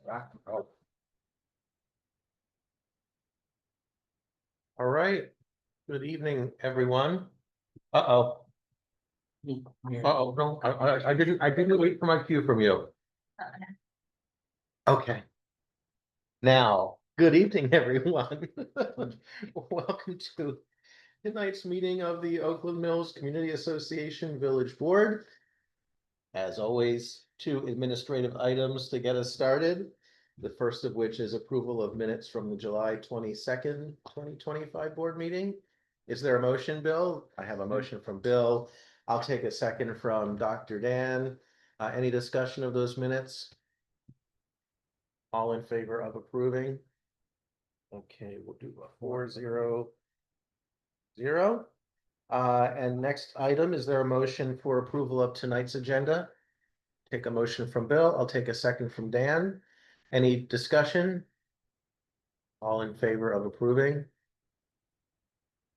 All right. Good evening, everyone. Uh-oh. Uh-oh, no, I didn't wait for my cue from you. Okay. Now, good evening, everyone. Welcome to tonight's meeting of the Oakland Mills Community Association Village Board. As always, two administrative items to get us started. The first of which is approval of minutes from the July 22nd, 2025 board meeting. Is there a motion, Bill? I have a motion from Bill. I'll take a second from Dr. Dan. Any discussion of those minutes? All in favor of approving? Okay, we'll do a 4-0-0. And next item, is there a motion for approval of tonight's agenda? Take a motion from Bill. I'll take a second from Dan. Any discussion? All in favor of approving?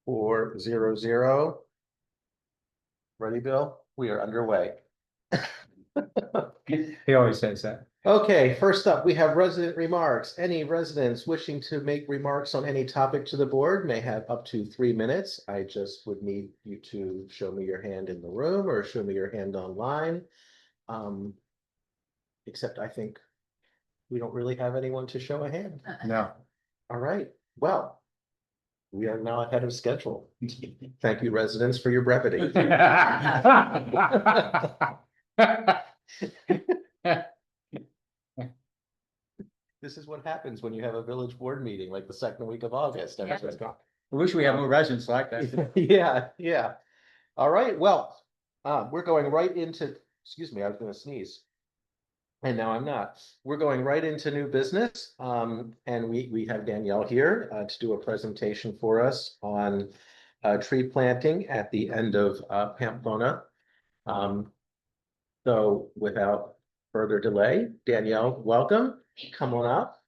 4-0-0. Ready, Bill? We are underway. He always says that. Okay, first up, we have resident remarks. Any residents wishing to make remarks on any topic to the board may have up to 3 minutes. I just would need you to show me your hand in the room or show me your hand online. Except I think we don't really have anyone to show a hand. No. All right, well, we are now ahead of schedule. Thank you, residents, for your brevity. This is what happens when you have a village board meeting, like the second week of August. Everyone's gone. I wish we had more residents like that. Yeah. All right, well, we're going right into, excuse me, I was gonna sneeze. And now I'm not. We're going right into new business. And we have Danielle here to do a presentation for us on tree planting at the end of Pamplona. So without further delay, Danielle, welcome. Come on up.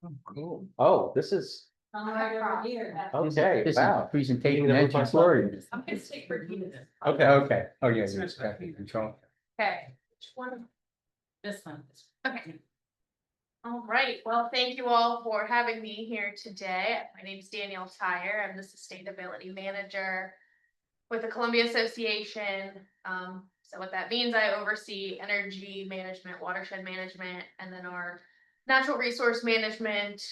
Oh, cool. Oh, this is okay. This Wow. is presentation You need to move engine my for slide. you. I'm gonna stick for you. Okay, okay. Oh, yeah, you're traffic control. Okay, which one? This one. Okay. All right, well, thank you all for having me here today. My name is Danielle Tyre. I'm the Sustainability Manager with the Columbia Association. So what that means, I oversee energy management, watershed management, and then our natural resource management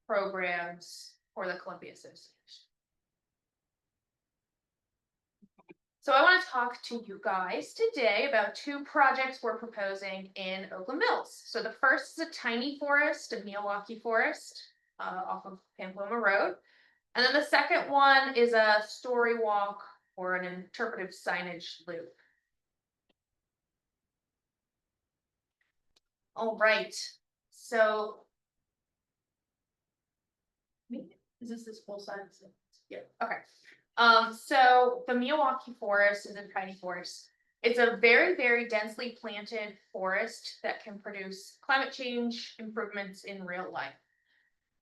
programs for the Columbia Association. So I want to talk to you guys today about two projects we're proposing in Oakland Mills. So the first is a tiny forest, a Milwaukee forest, off of Pamplona Road. And then the second one is a story walk or an interpretive signage loop. All right, so is this full size? Yeah, okay. So the Milwaukee forest is a tiny forest. It's a very, very densely planted forest that can produce climate change improvements in real life.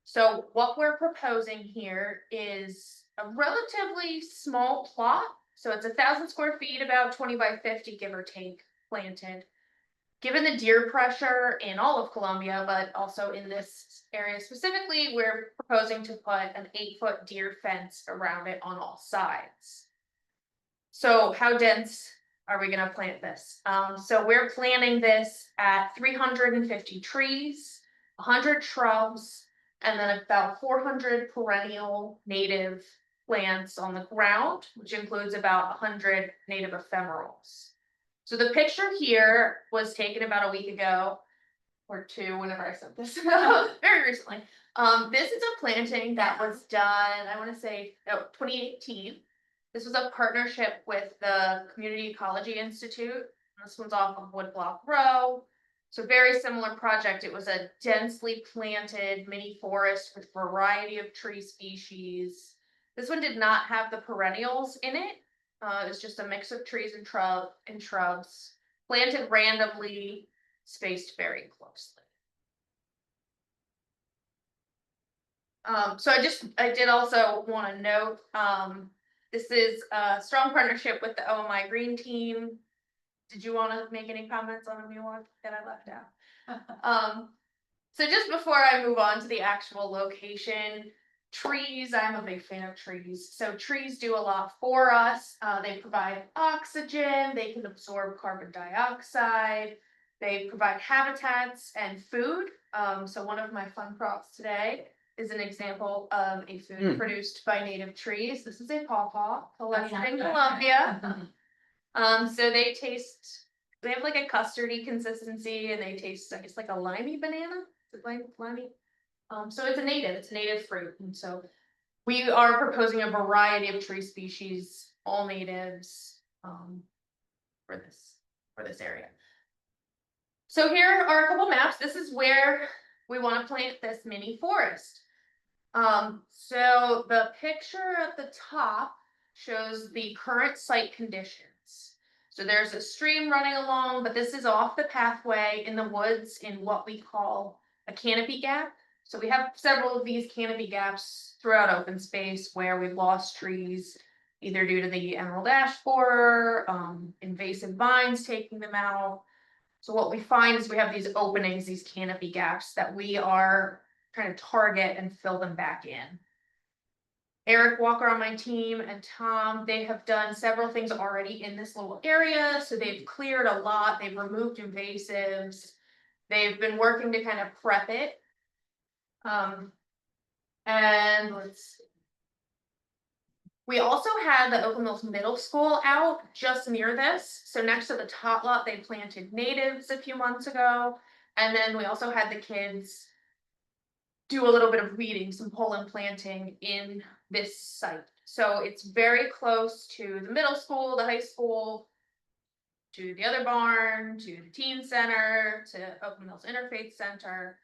So what we're proposing here is a relatively small plot. So it's 1,000 square feet, about 20 by 50, give or take, planted. Given the deer pressure in all of Columbia, but also in this area specifically, we're proposing to put an 8-foot deer fence around it on all sides. So how dense are we going to plant this? So we're planting this at 350 trees, 100 shrubs, and then about 400 perennial native plants on the ground, which includes about 100 native ephemerals. So the picture here was taken about a week ago or two, whenever I sent this, very recently. This is a planting that was done, I want to say, 2018. This was a partnership with the Community Ecology Institute. This one's off of Woodblock Row. So very similar project. It was a densely planted mini forest with a variety of tree species. This one did not have the perennials in it. It was just a mix of trees and shrubs, planted randomly, spaced very closely. So I did also want to note, this is a strong partnership with the OMI Green Team Did you wanna make any comments on the mule walk that I left out? So just before I move on to the actual location, trees, I'm a big fan of trees. So trees do a lot for us. They provide oxygen, they can absorb carbon dioxide, they provide habitats and food. So one of my fun props today is an example of a food produced by native trees. This is a pawpaw collected in Colombia. So they have like a custardy consistency and they taste, it's like a limey banana. Is it limey? So it's a native fruit. And so we are proposing a variety of tree species, all natives, for this area. So here are a couple maps. This is where we want to plant this mini forest. So the picture at the top shows the current site conditions. So there's a stream running along, but this is off the pathway in the woods in what we call a canopy gap. So we have several of these canopy gaps throughout open space where we've lost trees, either due to the emerald ash borer, invasive vines taking them out. So what we find is we have these openings, these canopy gaps that we are trying to target and fill them back in. Eric Walker on my team and Tom, they have done several things already in this little area. So they've cleared a lot, they've removed invasives, they've been working to kind of prep it. And let's see. We also had the Oakland Mills Middle School out just near this. So next to the tot lot, they planted natives a few months ago. And then we also had the kids do a little bit of weeding, some pollen planting in this site. So it's very close to the middle school, the high school, to the other barn, to the teen center, to Oakland Mills Interfaith Center.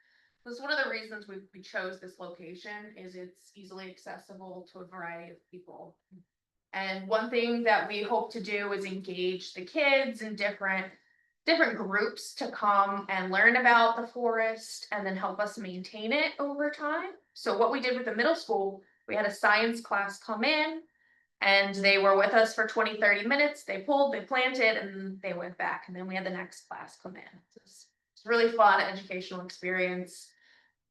That's one of the reasons we chose this location, is it's easily accessible to a variety of people. And one thing that we hope to do is engage the kids in different groups to come and learn about the forest and then help us maintain it over time. So what we did with the middle school, we had a science class come in and they were with us for 20-30 minutes. They pulled, they planted, and they went back. And then we had the next class come in. It's really fun educational experience.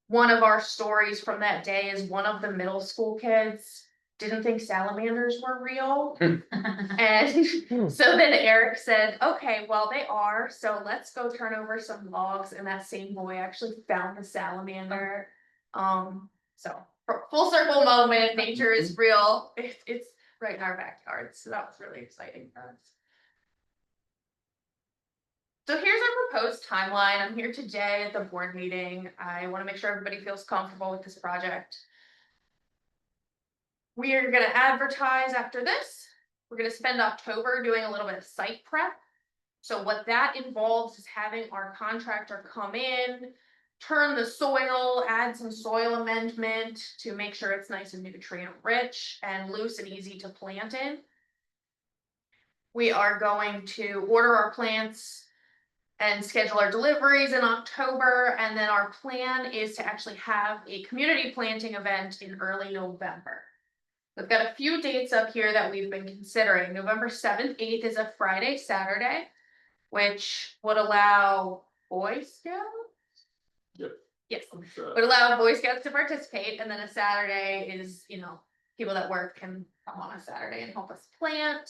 One of our stories from that day is one of the middle school kids didn't think salamanders were real. And so then Eric said, okay, well, they are. So let's go turn over some logs. And that same boy actually found the salamander. So full circle moment, nature is real. It's right in our backyard. So that was really exciting for us. So here's our proposed timeline. I'm here today at the board meeting. I want to make sure everybody feels comfortable with this project. We are going to advertise after this. We're going to spend October doing a little bit of site prep. So what that involves is having our contractor come in, turn the soil, add some soil amendment to make sure it's nice and nutrient rich and loose and easy to plant in. We are going to order our plants and schedule our deliveries in October. And then our plan is to actually have a community planting event in early November. We've got a few dates up here that we've been considering. November 7th, 8th is a Friday, Saturday, which would allow Boy Scouts? Yep. Yes, would allow Boy Scouts to participate. And then a Saturday is, people that work can come on a Saturday and help us plant.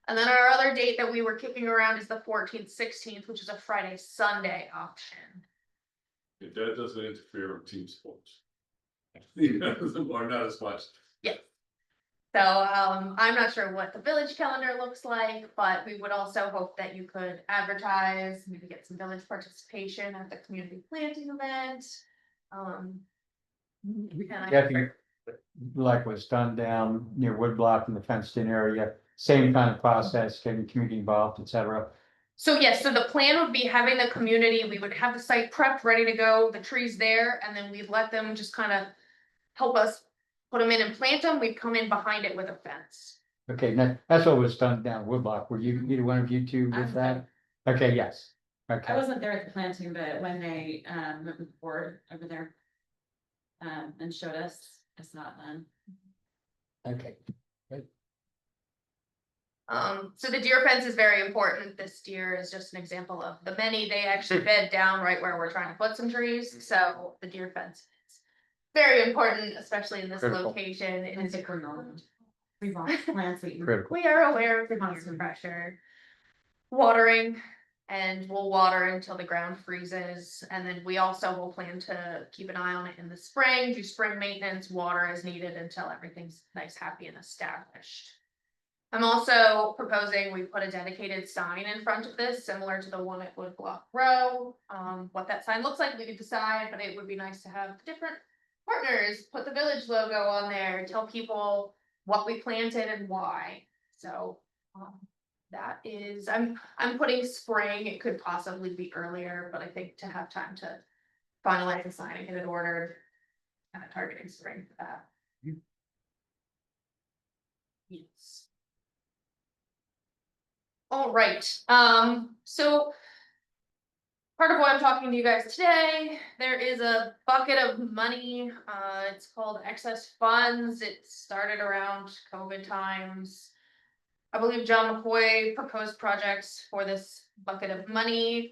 And then our other date that we were kicking around is the 14th, 16th, which is a Friday, Sunday option. That doesn't interfere with team sports. Or not as much. Yes. So I'm not sure what the village calendar looks like, but we would also hope that you could advertise, maybe get some village participation at the community planting event. Getting, like was done down near Woodblock in the fenced in area, same kind of process, getting community involved, etc. So yes, so the plan would be having the community, we would have the site prepped, ready to go, the trees there, and then we'd let them just kind of help us put them in and plant them. We'd come in behind it with a fence. Okay, that's what was done down Woodblock. Were you, either one of you two with that? Okay, yes. I Okay, wasn't there at the planting, but when they went with the board over there. And showed us, I saw it then. okay. So the deer fence is very important. This deer is just an example of the many. They actually bed down right where we're trying to put some trees, so the deer fence is very important, especially in this Critical. location. It is We want plants that you. Critical. We are aware of the deer pressure. Watering, and we'll water until the ground freezes, and then we also will plan to keep an eye on it in the spring, do spring maintenance, water as needed until everything's nice, happy, and established. I'm also proposing we put a dedicated sign in front of this, similar to the one at Woodblock Row. What that sign looks like, we could decide, but it would be nice to have different partners, put the village logo on there, tell people what we planted and why. So, that is, I'm putting spring, it could possibly be earlier, but I think to have time to finalize the sign and get it ordered. Kind of targeting spring for that. Yes. All right, so. Part of why I'm talking to you guys today, there is a bucket of money, it's called excess funds, it started around COVID times. I believe John McCoy proposed projects for this bucket of money,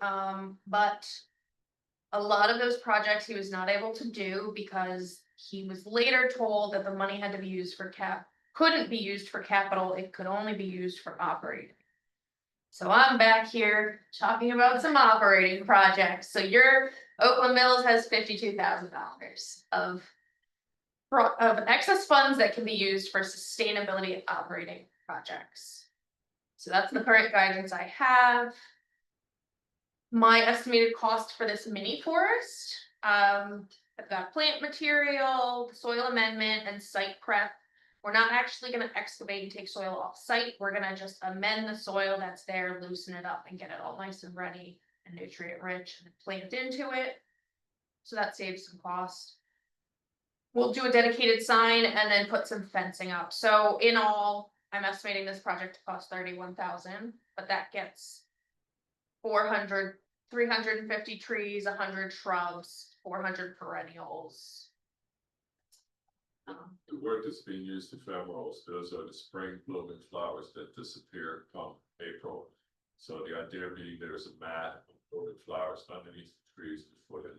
but a lot of those projects he was not able to do because he was later told that the money had to be used for couldn't be used for capital, it could only be used for operating. So I'm back here talking about some operating projects. So your Oakland Mills has $52,000 of excess funds that can be used for sustainability operating projects. So that's the current guidance I have. My estimated cost for this mini forest, I've got plant material, soil amendment, and site prep. We're not actually gonna excavate and take soil off site, we're gonna just amend the soil that's there, loosen it up and get it all nice and ready and nutrient rich and plant into it. So that saves some cost. We'll do a dedicated sign and then put some fencing up. So in all, I'm estimating this project to cost 31,000, but that gets 350 trees, 100 shrubs, 400 perennials. The word that's being used, ephemerals, those are the spring blooming flowers that disappear come April. So the idea being there's a mat of blooming flowers underneath the trees before they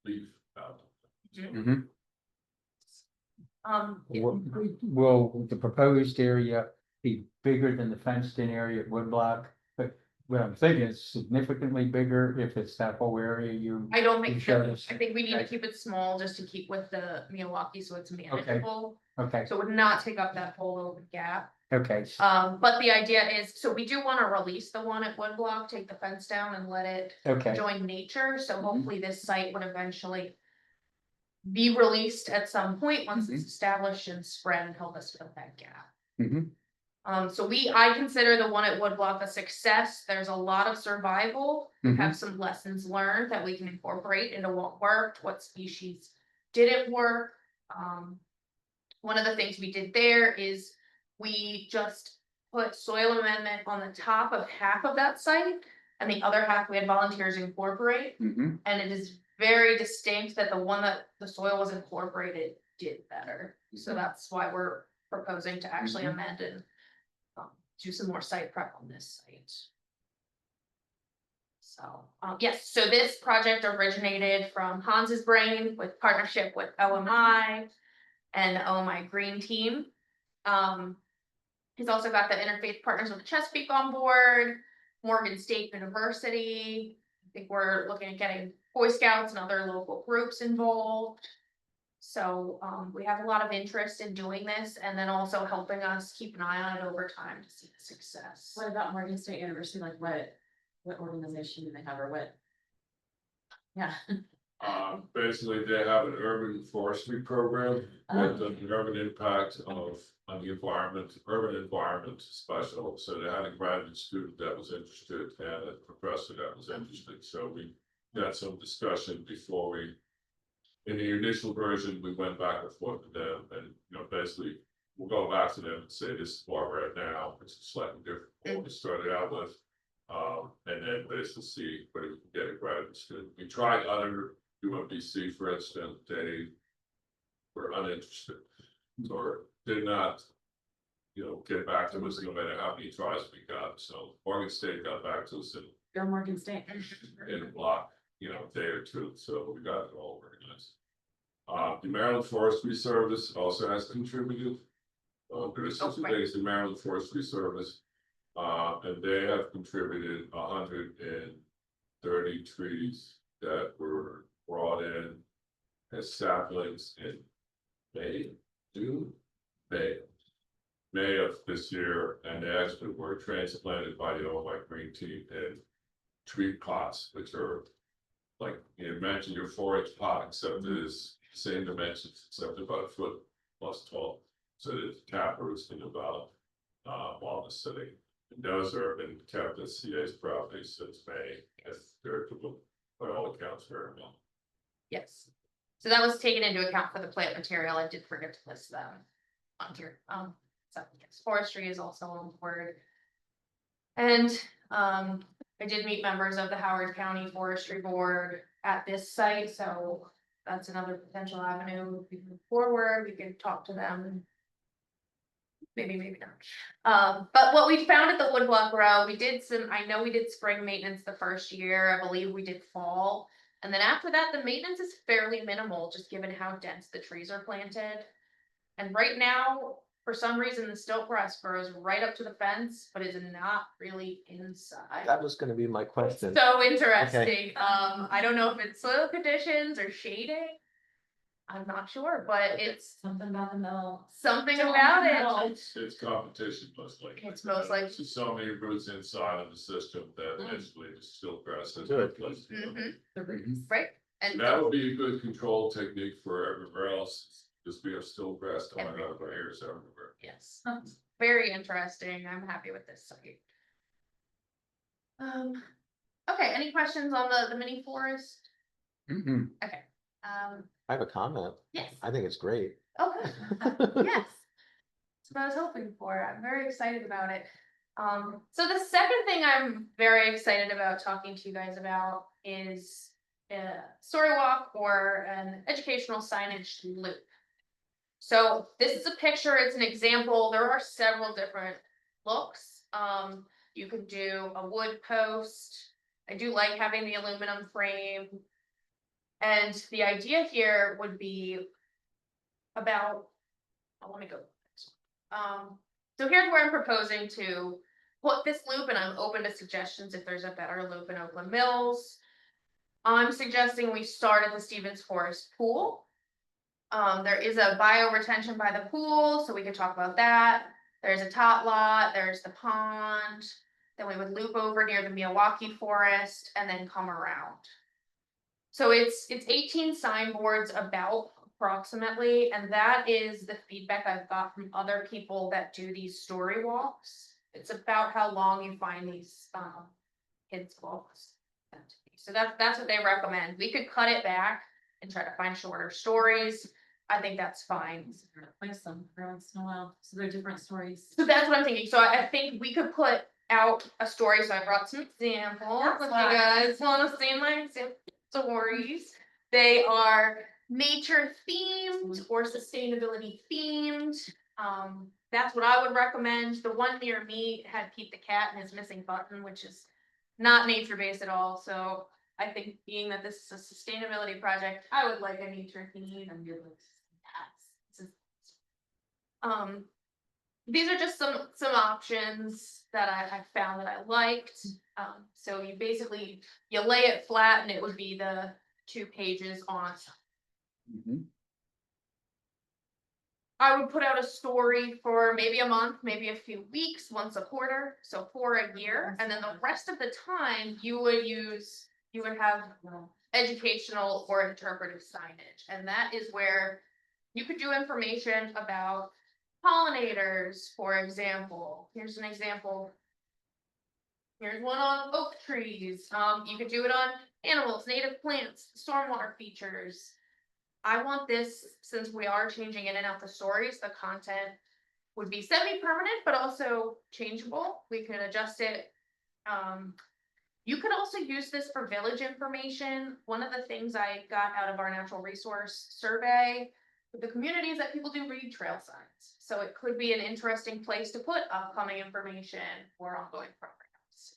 leaf out. Mhm. Yeah. Will the proposed area be bigger than the fenced in area at Woodblock? But what I'm thinking is significantly bigger if it's that whole area you. I don't you think showed so. us. I think we need to keep it small just to keep with the Milwaukee, so it's manageable. Okay, So it would not take up that whole open gap. okay, But the idea is, so we do want to release the one at Woodblock, take the fence down and let it okay, join nature, so hopefully this site would eventually. Be released at some point once it's established and spread and help us fill that gap. Mhm. So I consider the one at Woodblock a success. There's a lot of survival. We have some lessons learned that we can incorporate into what worked, what species didn't work. One of the things we did there is we just put soil amendment on the top of half of that site. And the other half we had volunteers incorporate. Mhm. And it is very distinct that the one that the soil was incorporated did better. So that's why we're proposing to actually amend and do some more site prep on this site. So, yes, so this project originated from Hans's brain with partnership with OMI and the OMI Green Team. He's also got the Interfaith Partners with the Chesapeake on board, Morgan State University. I think we're looking at getting Boy Scouts and other local groups involved. So we have a lot of interest in doing this and then also helping us keep an eye on it over time to see the success. What about Morgan State University, like what organization do they have or what? Yeah. Basically, they have an urban forestry program with an urban impact on the environment, urban environment special. So they had a graduate student that was interested and a professor that was interested. So we had some discussion before we. In the initial version, we went back and forth with them and, basically, we'll go back to them and say, this is where we're at now, which is slightly different from what we started out with. And then basically see whether we can get a graduate student. We tried other UMBC, for instance, they were uninterested or did not get back to us no matter how many tries we got, so Morgan State got back to us Go Morgan State. in a block, day or two, so we got it all organized. The Maryland Forestry Service also has contributed. Chris, the Maryland Forestry Service, and they have contributed 130 trees that were brought in as saplings in May of this year, and they actually were transplanted by the OMCA Green Team in tree pots, which are like, imagine your 4-inch pot, except it is same dimensions, except about a foot plus tall. So the tap roots can develop while the sitting. And those are been kept at CA's property since May, if they're by all accounts very well. Yes. So that was taken into account for the plant material. I did forget to list them on here. So yes, forestry is also on board. And I did meet members of the Howard County Forestry Board at this site, so that's another potential avenue. If we move forward, we can talk to them. Maybe not. But what we found at the woodblock row, I know we did spring maintenance the first year. I believe we did fall. And then after that, the maintenance is fairly minimal, just given how dense the trees are planted. And right now, for some reason, the stilt grass grows right up to the fence, but is not really inside. That was gonna be my question. So interesting. I don't know if it's soil conditions or shading. I'm not sure, but it's Something about the middle. something about it. It's competition most likely. It's most likely. There's so many roots inside of the system that eventually the stilt grass has. Good. place to go. Mhm, The roots. right, and That would be a good control technique for everywhere else, because we have stilt grass coming out of our ears everywhere. yes, very interesting. I'm happy with this site. Okay, any questions on the mini forest? Mhm. Okay, I have a comment. yes, I think it's great. okay, yes. That's what I was hoping for. I'm very excited about it. So the second thing I'm very excited about talking to you guys about is a story walk or an educational signage loop. So this is a picture, it's an example. There are several different looks. You could do a wood post. I do like having the aluminum frame. And the idea here would be about, let me go. So here's where I'm proposing to put this loop, and I'm open to suggestions if there's a better loop in Oakland Mills. I'm suggesting we start at the Stevens Forest Pool. There is a bio retention by the pool, so we could talk about that. There's a tot lot, there's the pond. Then we would loop over near the Milwaukee Forest and then come around. So it's 18 signboards about approximately, and that is the feedback I've got from other people that do these story walks. It's about how long you find these kids walks. So that's what they recommend. We could cut it back and try to find shorter stories. I think that's fine. Replace them every once in a while, so they're different stories. So that's what I'm thinking. So I think we could put out a story. So I brought some examples. If you guys want to see my stories, they are nature themed or sustainability themed. That's what I would recommend. The one near me had Pete the Cat and his missing button, which is not nature based at all. So I think being that this is a sustainability project, I would like a nature theme. And good looks. These are just some options that I found that I liked. So you basically, you lay it flat and it would be the 2 pages on. Mhm. I would put out a story for maybe a month, maybe a few weeks, once a quarter, so for a year, and then the rest of the time you would have educational or interpretive signage, and that is where you could do information about pollinators, for example. Here's an example. Here's one on oak trees. You could do it on animals, native plants, stormwater features. I want this, since we are changing in and out the stories, the content would be semi-permanent, but also changeable. We could adjust it. You could also use this for village information. One of the things I got out of our natural resource survey with the community is that people do read trail signs. So it could be an interesting place to put upcoming information or ongoing programs.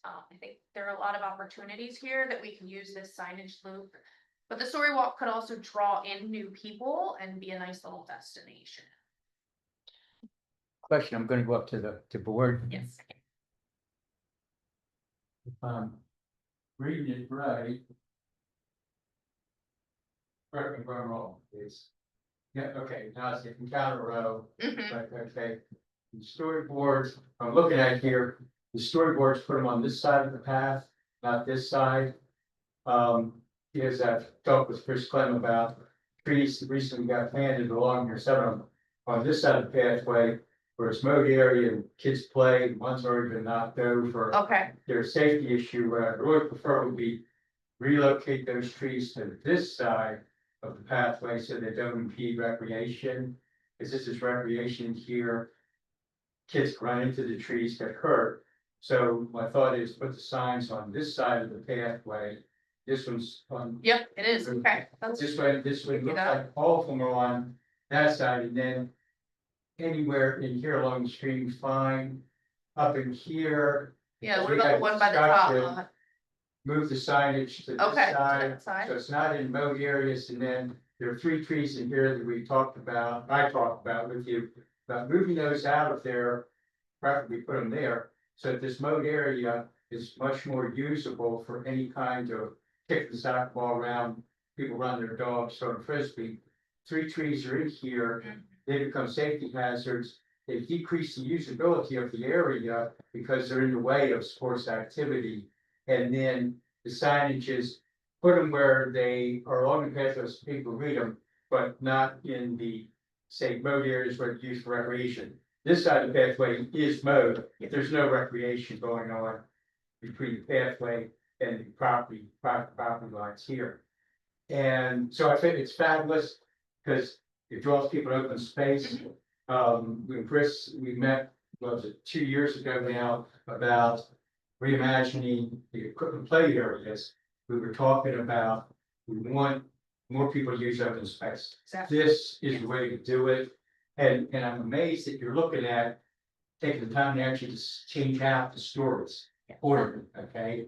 I think there are a lot of opportunities here that we can use this signage loop. But the story walk could also draw in new people and be a nice little destination. Question, I'm gonna go up to the board. Yes. If I'm reading it right. Correct me if I'm wrong, please. Yeah, okay, now it's getting counter row, Mhm. right, okay. The storyboards, I'm looking at here, the storyboards put them on this side of the path, not this side. Because I've talked with Chris Clem about trees that recently got planted along here, seven of them. On this side of the pathway, where it's mowed area and kids play, one's already been knocked over. Okay, There's a safety issue, what I really prefer would be relocate those trees to this side of the pathway so they don't impede recreation. Because this is recreation here. Kids run into the trees, get hurt. So my thought is put the signs on this side of the pathway. This one's on yep, it is, okay. That's this way, this way, Do looks that. like all of them are on that side, and then. Anywhere in here along the stream, fine. Up in here, Yeah, what we about the had one by the top? discussion. move the signage to this Okay, to side, that side. so it's not in mowed areas, and then there are 3 trees in here that we talked about, I talked about with you. About moving those out of there, preferably put them there, so that this mowed area is much more usable for any kind of kick the soccer ball around. People run their dogs, throw a frisbee. 3 trees are in here, they become safety hazards. They decrease the usability of the area because they're in the way of sports activity. And then the signage is, put them where they are along the path so people read them, but not in the, say, mowed areas where it's used for recreation. This side of the pathway is mowed, there's no recreation going on between the pathway and the private property lines here. And so I think it's fabulous, because it draws people to open space. When Chris, we met, what was it, 2 years ago now, about reimagining the equipment play areas. We were talking about, we want more people to use open space. Exactly. This is the way to do it. And I'm amazed that you're looking at taking the time to actually just change out the stories. Order, okay?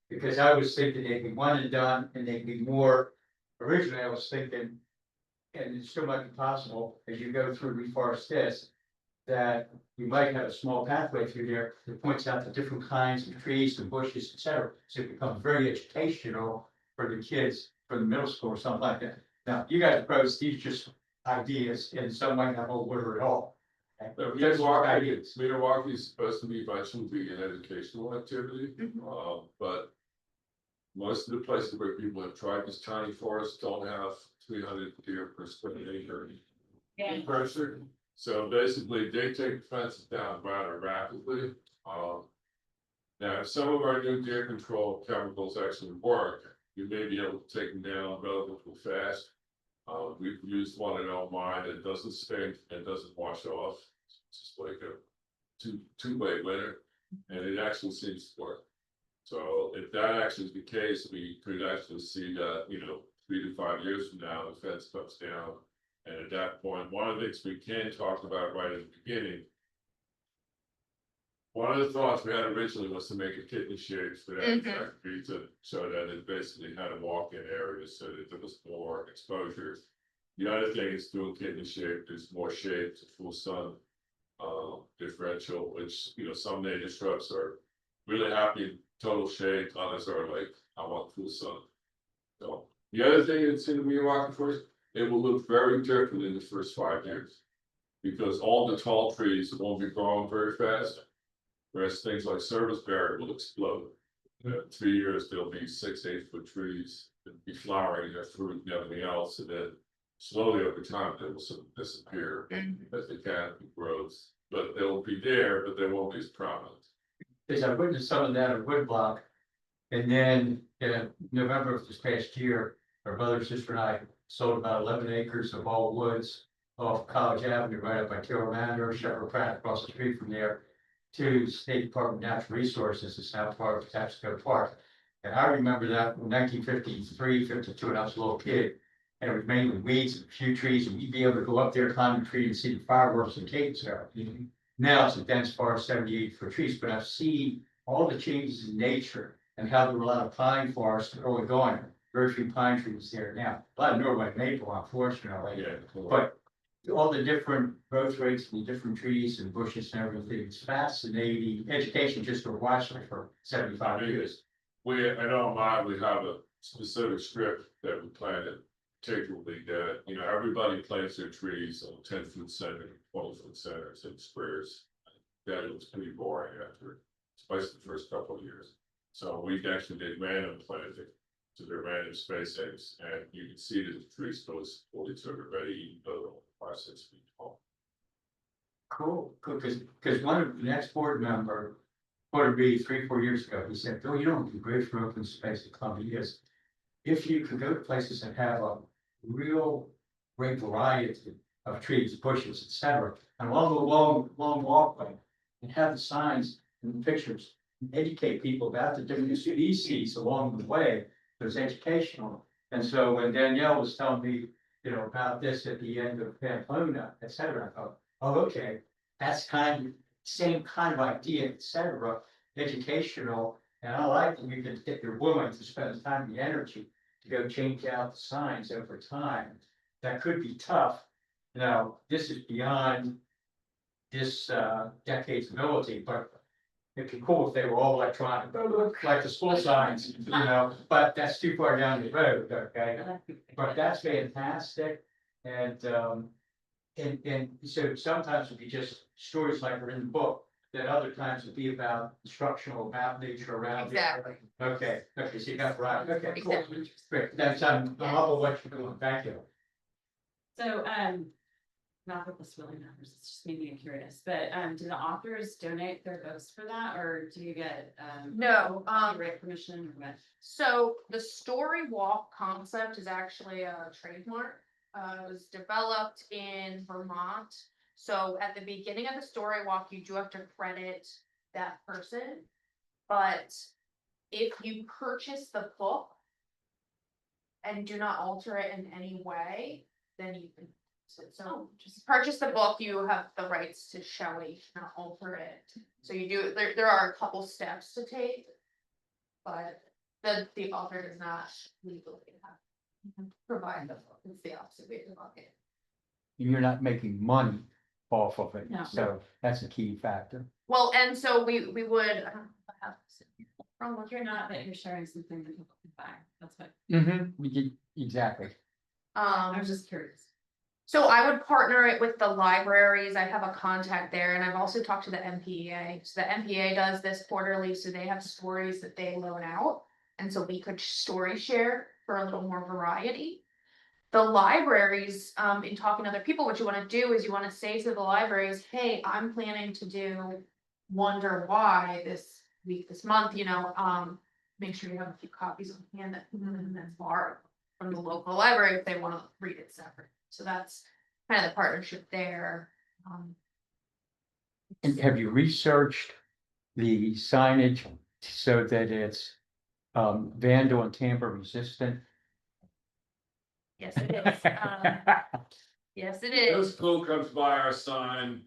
Because I was thinking they'd be one and done, and they'd be more, originally I was thinking, and it still might be possible, as you go through reforest this, that you might have a small pathway through there that points out the different kinds of trees and bushes, et cetera. So it becomes very educational for the kids, for the middle school or something like that. Now, you guys pros, these just ideas, and some might not hold water at all. Okay? Meter Those are walking, ideas. meter walking is supposed to be much to be an educational activity, but. Most of the places where people have tried this tiny forest don't have 300 deer per square acre. Yeah. Pressure, so basically they take fences down rather rapidly. Now, if some of our new deer control chemicals actually work, you may be able to take them down relatively fast. We've used one in Elmine that doesn't stink and doesn't wash off. It's just like a two-way winner, and it actually seems to work. So if that actually is the case, we could actually see that, 3 to 5 years from now, the fence comes down. And at that point, one of the things we can talk about right at the beginning. One of the thoughts we had originally was to make a kidney shade for that factory to show that it basically had a walk-in area so that there was more exposure. The other thing is doing kidney shade, there's more shade to full sun differential, which, some native shrubs are really happy total shade, others are like, I want full sun. So the other thing that's in the Milwaukee forest, it will look very different in the first 5 years. Because all the tall trees won't be growing very fast. Whereas things like serviceberry will explode. In 3 years, there'll be 6-8 foot trees, that'll be flowering their fruit and everything else, and then slowly over time, they will sort of disappear as the canopy grows. But they'll be there, but they won't be as prominent. Because I witnessed some of that at Woodblock. And then in November of this past year, our brother, sister and I sold about 11 acres of all woods off College Avenue, right up by Taylor Manor, Shepherd Pratt, across the street from there, to State Department of Natural Resources, it's now part of Tapsco Park. And I remember that in 1953, 52, and I was a little kid. And it was mainly weeds and a few trees, and you'd be able to go up there, climb the tree and see the fireworks and cakes there. Now it's a dense forest, 78 foot trees, but I've seen all the changes in nature and how there were a lot of pine forests early going. Very few pine trees there now, a lot of Norway maple, unfortunately. Yeah, cool. But all the different growth rates and the different trees and bushes and everything, it's fascinating. Education just for watching it for 75 years. We, I don't mind, we have a specific strip that we planted, particularly that, you know, everybody plants their trees on 10-foot center, 12-foot centers and squares. That was pretty boring after, especially the first couple of years. So we actually did random planting to the random spacings, and you can see that the trees goes fully to already, even though they're 5-6 feet tall. Cool, because one of the next board member, what it'd be 3-4 years ago, he said, Bill, you know, what would be great for open space in Columbia is if you could go to places that have a real great variety of trees, bushes, etc., and along the long walkway, and have the signs and the pictures, and educate people about the different species along the way. There's educational, and so when Danielle was telling me, you know, about this at the end of Pamplona, etc., I thought, oh, okay, that's kind of same kind of idea, etc., educational, and I like that you can, if you're willing to spend the time and the energy to go change out the signs over time. That could be tough. Now, this is beyond this decade's ability, but it'd be cool if they were all electronic, like the school signs, you know, but that's too far down the road, okay? But that's fantastic, and so sometimes it'd be just stories like are in the book, that other times it'd be about instructional, about nature around it. Exactly. Okay, so you got right, okay, cool, Exactly. great, that's, I'm all what you're doing, thank you. So, not that this really matters, it's just maybe I'm curious, but, do the authors donate their books for that, or do you get, No, copyright permission or what? so the story walk concept is actually a trademark. It was developed in Vermont. So at the beginning of the story walk, you do have to credit that person. But if you purchase the book and do not alter it in any way, then you can. So just purchase the book, you have the rights to show it, you cannot alter it. So you do, there are a couple steps to take. But the author does not legally have to provide the book, it's the opposite way to look at it. You're not making money off of it, No. so that's a key factor. Well, and so we would, I don't know if I have this in here. From If you're not, that you're sharing something that people can buy, that's what, Exactly. I was just curious. So I would partner it with the libraries, I have a contact there, and I've also talked to the MPA. So the MPA does this quarterly, so they have stories that they loan out. And so we could story share for a little more variety. The libraries, in talking to other people, what you wanna do is you wanna say to the libraries, hey, I'm planning to do Wonder Why this week, this month, you know, make sure you have a few copies on hand that's borrowed from the local library if they wanna read it separate. So that's kind of the partnership there. And have you researched the signage so that it's vandal and tamper resistant? Yes, it is. Yes, it Middle is. school comes by our sign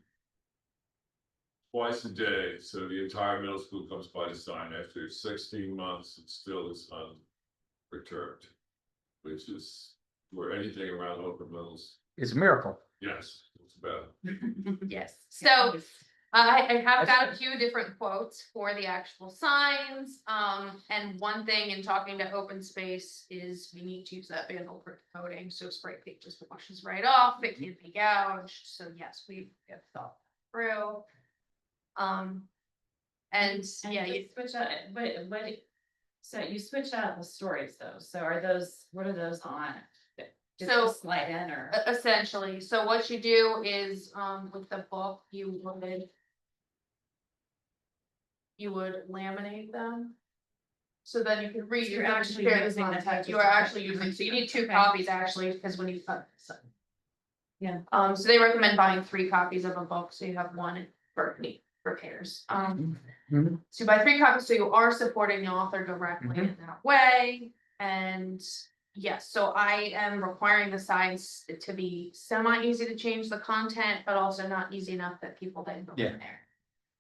twice a day, so the entire middle school comes by the sign. After 16 months, it still is unreturned. Which is where anything around open mills, It's a miracle. yes, it's bad. Yes, so I have got a few different quotes for the actual signs. And one thing in talking to open space is we need to use that vandal coating, so spray paint just washes right off, it can't be gouged, so yes, we have thought that through. And yeah, you switch out, what, so you switched out the stories though, so are those, what are those on? Just So- to slide in or? essentially, so what you do is, with the book, you would laminate them. So then you can read, You're you actually share the using the content, text you are to actually print. using, so you need two Okay. copies actually, because when you cut. Yeah. So they recommend buying 3 copies of a book, so you have one for pairs. Mhm. So you buy 3 copies, so you are supporting the author directly in that way, and Yes, so I am requiring the signs to be semi-easy to change the content, but also not easy enough that people then go in there.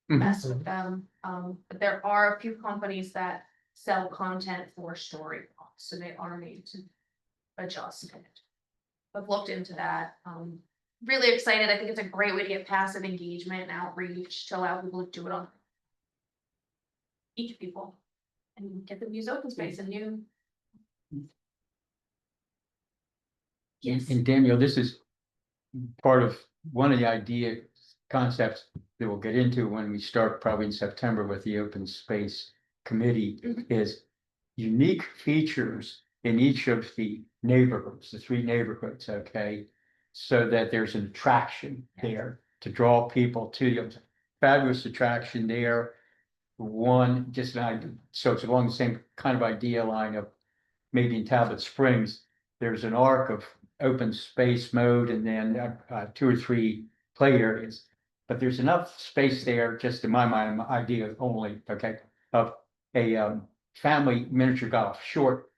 Mess with them, but there are a few companies that sell content for story blocks, so they are made to adjust it. I've looked into that, really excited, I think it's a great way to get passive engagement and outreach to allow people to do it on. Each people, and get them use open space and new. Yes. And Daniel, this is part of one of the idea concepts that we'll get into when we start probably in September with the open space committee Mhm. is unique features in each of the neighborhoods, the 3 neighborhoods, okay? So that there's an attraction there to draw people to you. Fabulous attraction there. One, just an idea, so it's along the same kind of idea line of maybe in Talbot Springs, there's an arc of open space mode and then 2 or 3 play areas. But there's enough space there, just in my mind, my idea only, okay, of a family miniature golf, short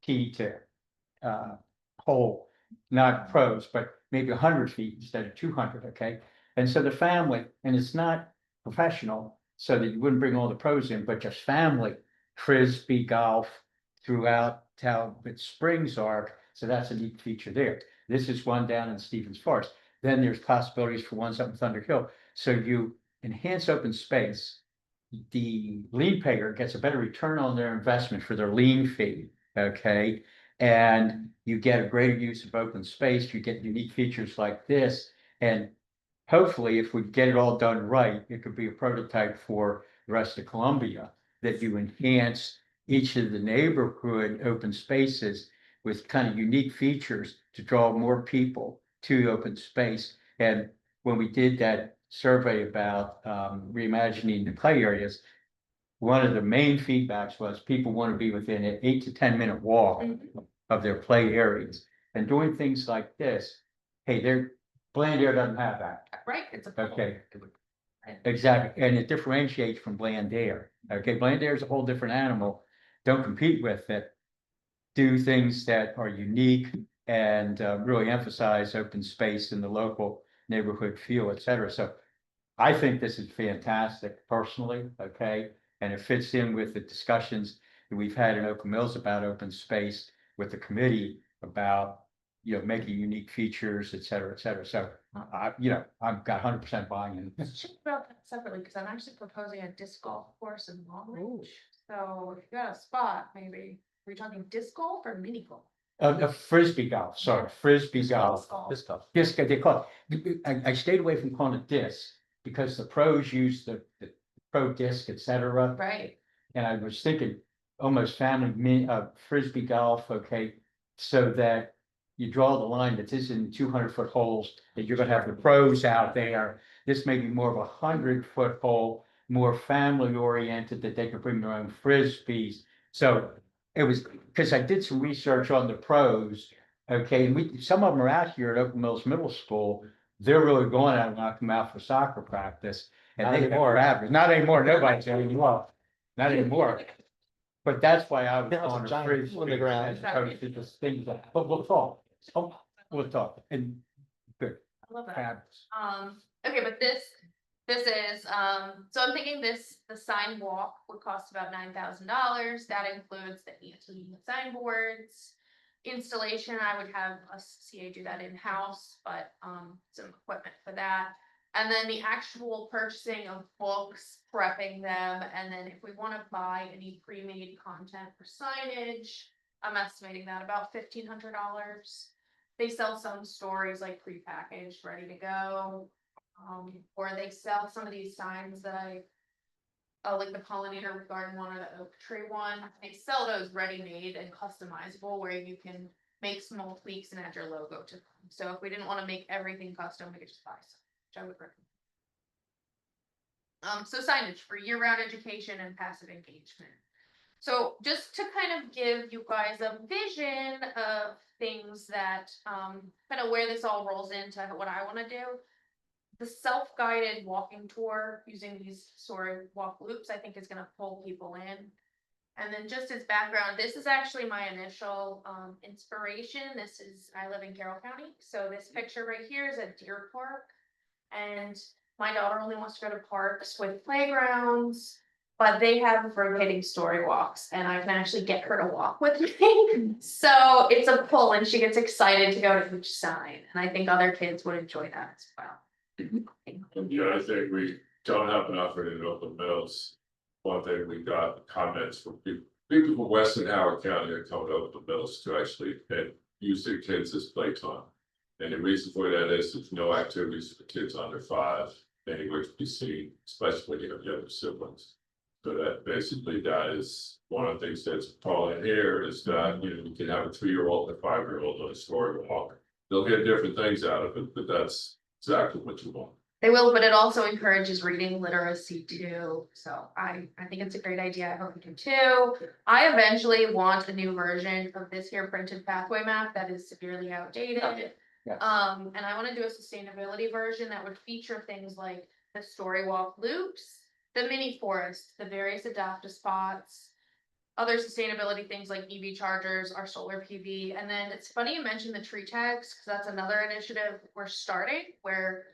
tee to hole, not pros, but maybe 100 feet instead of 200, okay? And so the family, and it's not professional, so that you wouldn't bring all the pros in, but just family, frisbee golf throughout Talbot Springs arc, so that's a neat feature there. This is one down in Stevens Forest. Then there's possibilities for ones up in Thunder Hill. So you enhance open space. The lien payer gets a better return on their investment for their lien fee, okay? And you get a greater use of open space, you get unique features like this. And hopefully, if we get it all done right, it could be a prototype for the rest of Columbia, that you enhance each of the neighborhood open spaces with kind of unique features to draw more people to open space. And when we did that survey about reimagining the play areas, one of the main feedbacks was people want to be within an 8 to 10 minute walk of their play areas. And doing things like this, hey, Bland Air doesn't have that. Right, it's a. Okay. Exactly, and it differentiates from Bland Air. Okay, Bland Air is a whole different animal. Don't compete with it. Do things that are unique and really emphasize open space in the local neighborhood feel, et cetera. So I think this is fantastic personally, okay? And it fits in with the discussions that we've had in Oakland Mills about open space with the committee about, making unique features, et cetera, et cetera. So I've got 100% buy-in. Let's check about that separately, because I'm actually proposing a disc golf course in Long Range. So if you got a spot, maybe, are we talking disc golf or mini golf? A frisbee golf, sorry, frisbee golf. This stuff. Disc, they call it, I stayed away from calling it disc because the pros use the pro disc, et cetera. Right, And I was thinking almost family frisbee golf, okay, so that you draw the line that this isn't 200-foot holes, that you're gonna have the pros out there. This may be more of a 100-foot hole, more family oriented, that they could bring their own frisbees. So it was, because I did some research on the pros, okay, and some of them are out here at Oakland Mills Middle School. They're really going out and knocking them out for soccer practice. And Not they have anymore. average, not anymore, nobody's anymore, not anymore. But that's why I was Now it's a on a giant frisbee hole in the ground. as opposed to just things that, but we'll talk. Oh, we'll talk, and good, I love that. fabulous. Okay, but this is, so I'm thinking the sign walk would cost about $9,000. That includes the 18 signboards. Installation, I would have a CA do that in-house, but, some equipment for that. And then the actual purchasing of books, prepping them, and then if we wanna buy any pre-made content for signage, I'm estimating that about $1,500. They sell some stories like prepackaged, ready to go. Or they sell some of these signs that like the pollinator garden one or the oak tree one. They sell those ready-made and customizable where you can make small tweaks and add your logo to them. So if we didn't want to make everything custom, we could just buy some, which I would recommend. So signage for year-round education and passive engagement. So just to kind of give you guys a vision of things that, kind of where this all rolls into what I want to do. The self-guided walking tour using these sort of walk loops, I think is going to pull people in. And then just as background, this is actually my initial inspiration. I live in Carroll County, so this picture right here is at Deer Park. And my daughter only wants to go to parks with playgrounds, but they have rotating story walks, and I can actually get her to walk with me. So it's a pull, and she gets excited to go to each side, and I think other kids would enjoy that as well. Yeah, I think we don't have enough in open mills. One thing we got comments from people from Western Howard County are coming over to mills to actually use their kids as playtime. And the reason for that is there's no activities for kids under 5 anywhere to be seen, especially when you have younger siblings. So that basically that is one of the things that's calling here is that, you know, you can have a 3-year-old and a 5-year-old on a story walk. They'll get different things out of it, but that's exactly what you want. They will, but it also encourages reading literacy too, so I think it's a great idea, I hope you do too. I eventually want a new version of this here printed pathway map that is severely outdated. Yes. And I wanna do a sustainability version that would feature things like the story walk loops, the mini forest, the various adaptive spots. Other sustainability things like EV chargers, our solar PV, and then it's funny you mentioned the tree tags, cause that's another initiative we're starting where.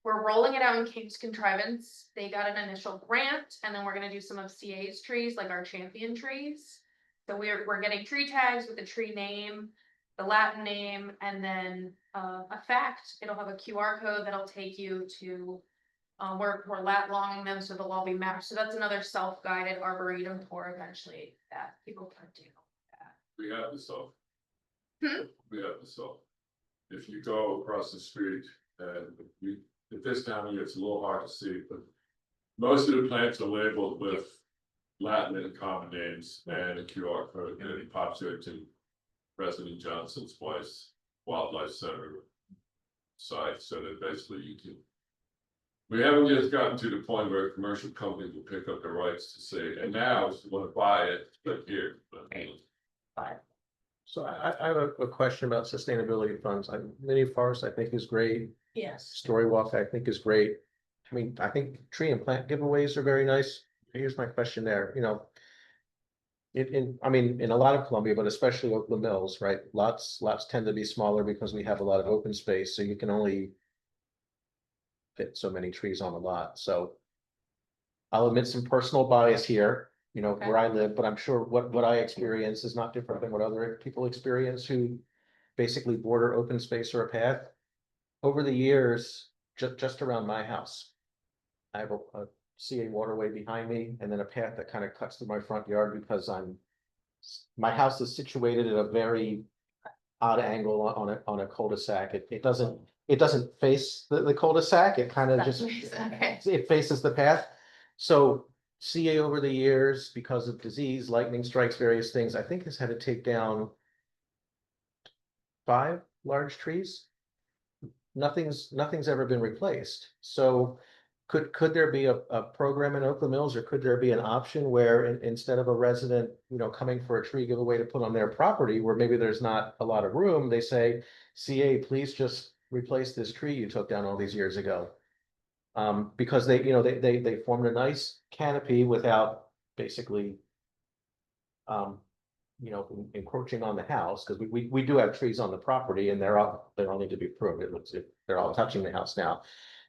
We're rolling it out in King's Contrivance. They got an initial grant, and then we're gonna do some of CA's trees, like our champion trees. So we're getting tree tags with the tree name, the Latin name, and then a fact. It'll have a QR code that'll take you to. We're lat longing them, so they'll all be mapped. So that's another self-guided arboretum tour eventually that people can do. We have the self. Hmm? We have the self. If you go across the street and you, at this time of year, it's a little hard to see, but most of the plants are labeled with Latin and common names and a QR code, and it pops right to President Johnson's wife's wildlife center site, so that basically you can. We haven't just gotten to the point where a commercial company will pick up the rights to say, and now if you want to buy it, click here. So I have a question about sustainability funds. Mini forest I think is great. Yes. Story walk I think is great. I mean, I think tree and plant giveaways are very nice. Here's my question there, you know. I mean, in a lot of Columbia, but especially Oakland Mills, right? Lots tend to be smaller because we have a lot of open space, so you can only. Fit so many trees on a lot, so. I'll admit some personal bias here, you know, where I live, but I'm sure what I experience is not different than what other people experience who. Basically border open space or a path. Over the years, just around my house. I have a CA waterway behind me and then a path that kind of cuts through my front yard because my house is situated at a very odd angle on a cul-de-sac. It doesn't face the cul-de-sac. It kind of just, Okay. it faces the path. So CA over the years, because of disease, lightning strikes, various things, I think has had to take down 5 large trees. Nothing's ever been replaced. So could there be a program in Oakland Mills, or could there be an option where instead of a resident, you know, coming for a tree giveaway to put on their property where maybe there's not a lot of room, they say, CA, please just replace this tree you took down all these years ago. Because they, you know, they formed a nice canopy without basically. You know, encroaching on the house, because we do have trees on the property and they all need to be pruned. It looks, they're all touching the house now.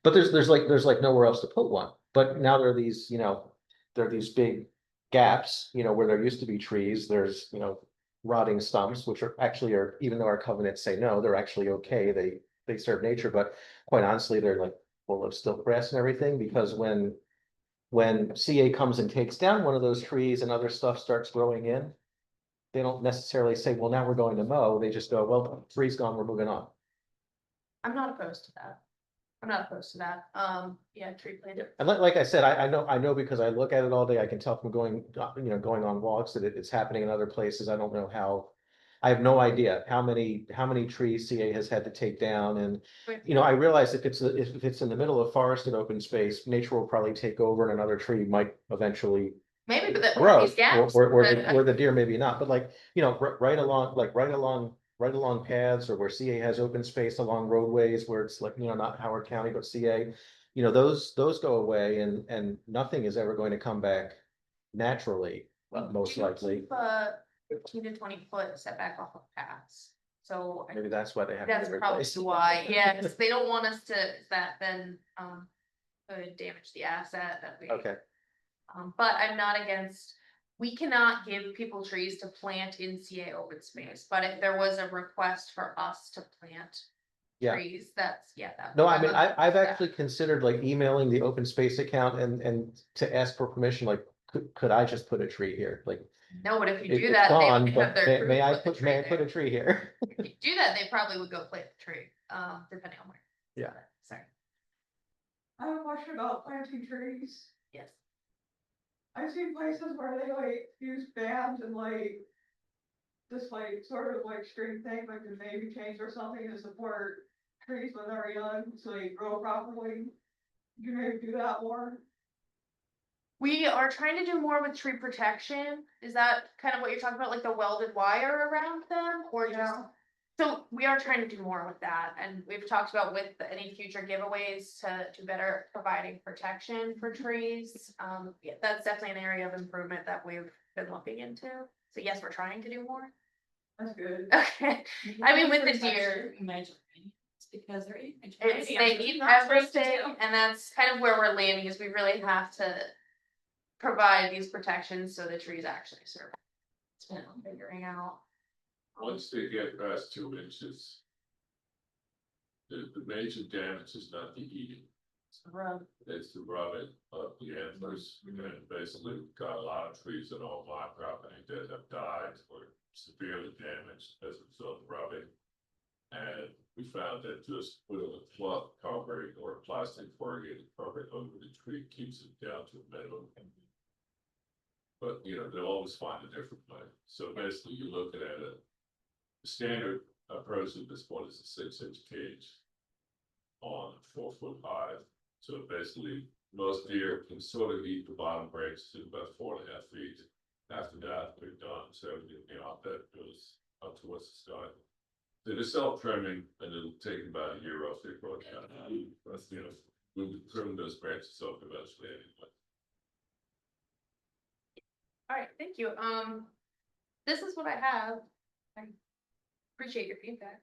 But there's like nowhere else to put one. But now there are these, you know, there are these big gaps, you know, where there used to be trees. There's, you know, rotting stumps, which are even though our covenants say no, they're actually okay. They serve nature, but quite honestly, they're like full of stilt grass and everything, because when CA comes and takes down one of those trees and other stuff starts growing in, they don't necessarily say, well, now we're going to mow. They just go, well, tree's gone, we're moving on. I'm not opposed to that. Yeah, tree planting. And like I said, I know because I look at it all day. I can tell from going on walks that it's happening in other places. I don't know how. I have no idea how many trees CA has had to take down. And, you know, I realize if it's in the middle of forested open space, nature will probably take over and another tree might eventually Maybe, but grow, these gaps. or the deer maybe not, but like, you know, right along paths, or where CA has open space along roadways where it's like, you know, not Howard County, but CA. You know, those go away and nothing is ever going to come back naturally. most Do likely. keep 15 to 20 foot setback off of paths, so. Maybe that's why they have. That's to probably replace. why, yes, they don't want us to, that then, could damage the asset that we. Okay, But I'm not against, we cannot give people trees to plant in CA open space, but if there was a request for us to plant. Yeah. Trees, that's, yeah, that. no, I mean, I've Yeah. actually considered like emailing the open space account and to ask for permission, like, could I just put a tree here, like? No, but if you It- do it's that, they gone, would but have their. may- crew May I the put, tree may I put there. a tree here? If you do that, they probably would go plant the tree, depending on where. Yeah. Sorry, I have a question about planting trees. yes. I've seen places where they like use bands and like. This like sort of like string thing, like the baby chains or something to support trees when they're young, so they grow properly. You maybe do that more. We are trying to do more with tree protection. Is that kind of what you're talking about, like the welded wire around them, or just? Yeah. So we are trying to do more with that, and we've talked about with any future giveaways to do better providing protection for trees. Yeah, that's definitely an area of improvement that we've been looking into. So yes, we're trying to do more. That's good. Okay, I mean, with the deer. It's because they're eating. It's, they need Not supposed to everything, do. and that's kind of where we're landing, is we really have to provide these protections so the trees actually survive. It's been figuring out. Once they get past 2 inches. The major damage is not the eating, Rub. it's the rubbing of the antlers, and basically got a lot of trees that on my property that have died or severely damaged as a result of rubbing. And we found that just putting a cloth covering or a plastic corrugated covering over the tree keeps it down to a minimum. But, they'll always find a different way, so basically you're looking at it. The standard approach at this point is a 6-inch cage. On 4 foot high, so basically, most deer can sort of eat the bottom branches to about 4.5 feet. After that, they're done, so that goes up towards the sky. They're self-trimming, and it'll take about a year off their growth. But, we'll trim those branches off eventually anyway. All right, thank you. This is what I have. I appreciate your feedback.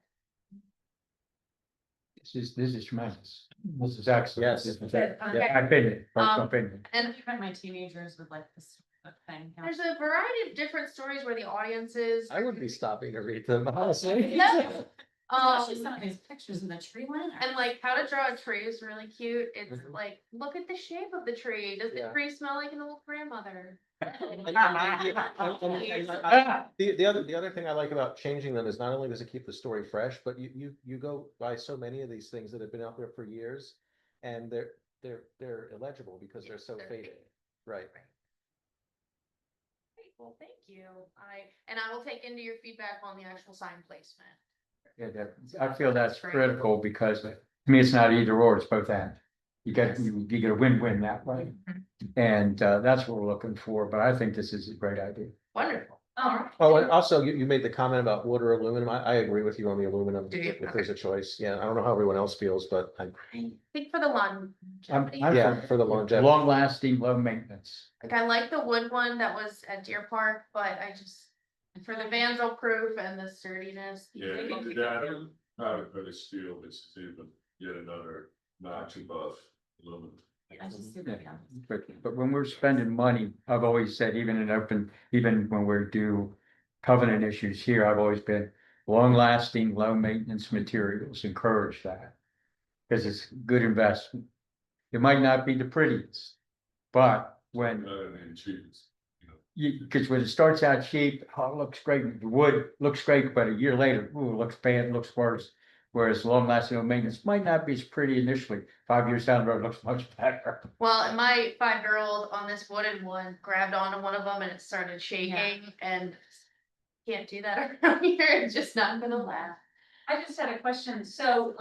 This is tremendous. This is excellent. Yes. This is Good. my opinion, personal Um, opinion. And Even my teenagers would like this thing. there's a variety of different stories where the audiences. I would be stopping to read them, honestly. Yeah. Especially some of these pictures in the tree line. And like how to draw a tree is really cute. It's Mhm. like, look at the shape of the tree. Does the Yeah. tree smell like an old grandmother? The other thing I like about changing them is not only does it keep the story fresh, but you go by so many of these things that have been out there for years. And they're illegible because they're so They're faded, faded. right? Great, well, thank you. I will take into your feedback on the actual sign placement. Yeah, I feel that's critical because to me, it's not either or, it's both and. You get a win-win that way. And that's what we're looking for, but I think this is a great idea. Wonderful. Oh, and also you made the comment about wood or aluminum. I agree with you on the aluminum, Do you? if there's a choice. Yeah, I don't know how everyone else feels, but I think for the longevity. yeah, for the longevity. Long lasting, low maintenance. Like I like the wood one that was at Deer Park, but I just, for the vandal proof and the sturdiness. Yeah, that powder coated steel, which is even yet another notch above aluminum. I just see Yeah, that. but when we're spending money, I've always said, even when we're due covenant issues here, I've always been long lasting, low maintenance materials, encourage that. Because it's good investment. It might not be the prettiest, but when Better than cheese, because when it starts out cheap, oh, it looks great, the wood looks great, but a year later, ooh, it looks bad, it looks worse. Whereas long lasting, low maintenance might not be as pretty initially, 5 years down the road, it looks much better. Well, and my 5-year-old on this wooden one grabbed onto one of them and it started shaking and can't do that around here. It's just not gonna last. I just had a question, so,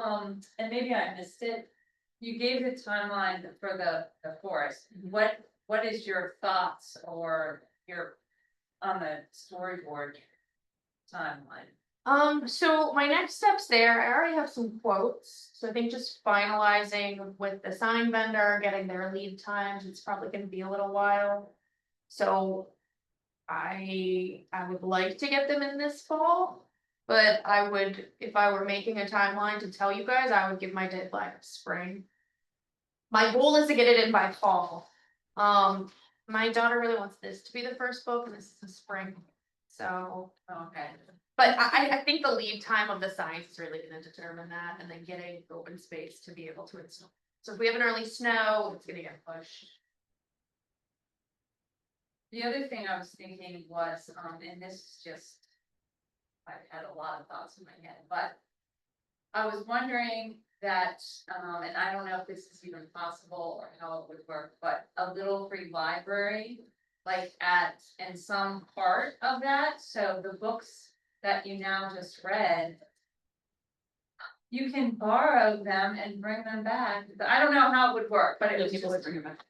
and maybe I missed it. You gave the timeline for the forest, what is your thoughts or your, on the storyboard timeline? So my next steps there, I already have some quotes, so I think just finalizing with the sign vendor, getting their lead times, it's probably gonna be a little while. So I would like to get them in this fall, but I would, if I were making a timeline to tell you guys, I would give my deadline of spring. My goal is to get it in by fall. My daughter really wants this to be the first book, and this is the spring, so. Okay. But I think the lead time of the science is really gonna determine that, and then getting open space to be able to install. So if we have an early snow, it's gonna get pushed. The other thing I was thinking was, and this is just. I've had a lot of thoughts in my head, but. I was wondering that, and I don't know if this is even possible or how it would work, but a little free library. Like in some part of that, so the books that you now just read. You can borrow them and bring them back, I don't know how it would work, but it was People just. would bring it back.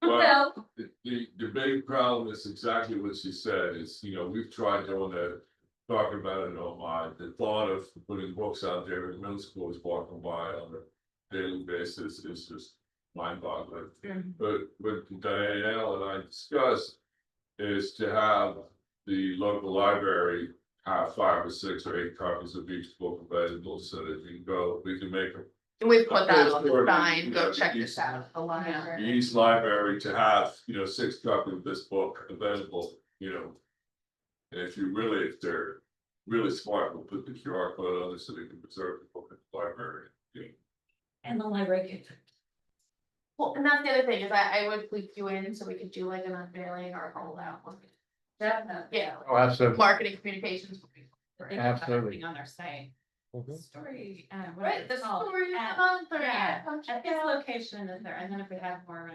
Well, The big problem is exactly what she said, is, we've tried doing that, talking about it all my, the thought of putting books out there in middle school is walking by on a daily basis is just mind boggling. But what Diane and I discussed is to have the local library have 5 or 6 or 8 copies of each book available, so that you can go, we can make a And we put that on the Or- sign, go check this out, the library. East library to have, 6 copies of this book available, And if they're really smart, we'll put the QR code on it so they can preserve the book at the library. And the library could. Well, and that's the other thing, is I would loop you in, so we could do like an unveiling or a rollout. definitely. Yeah, Oh, absolutely. marketing communications. They can have Absolutely. everything on their site. Mhm. Story, whatever Right, the it's called. story of At- the month, or Yeah, come at check this out. location is there, and then if we have more,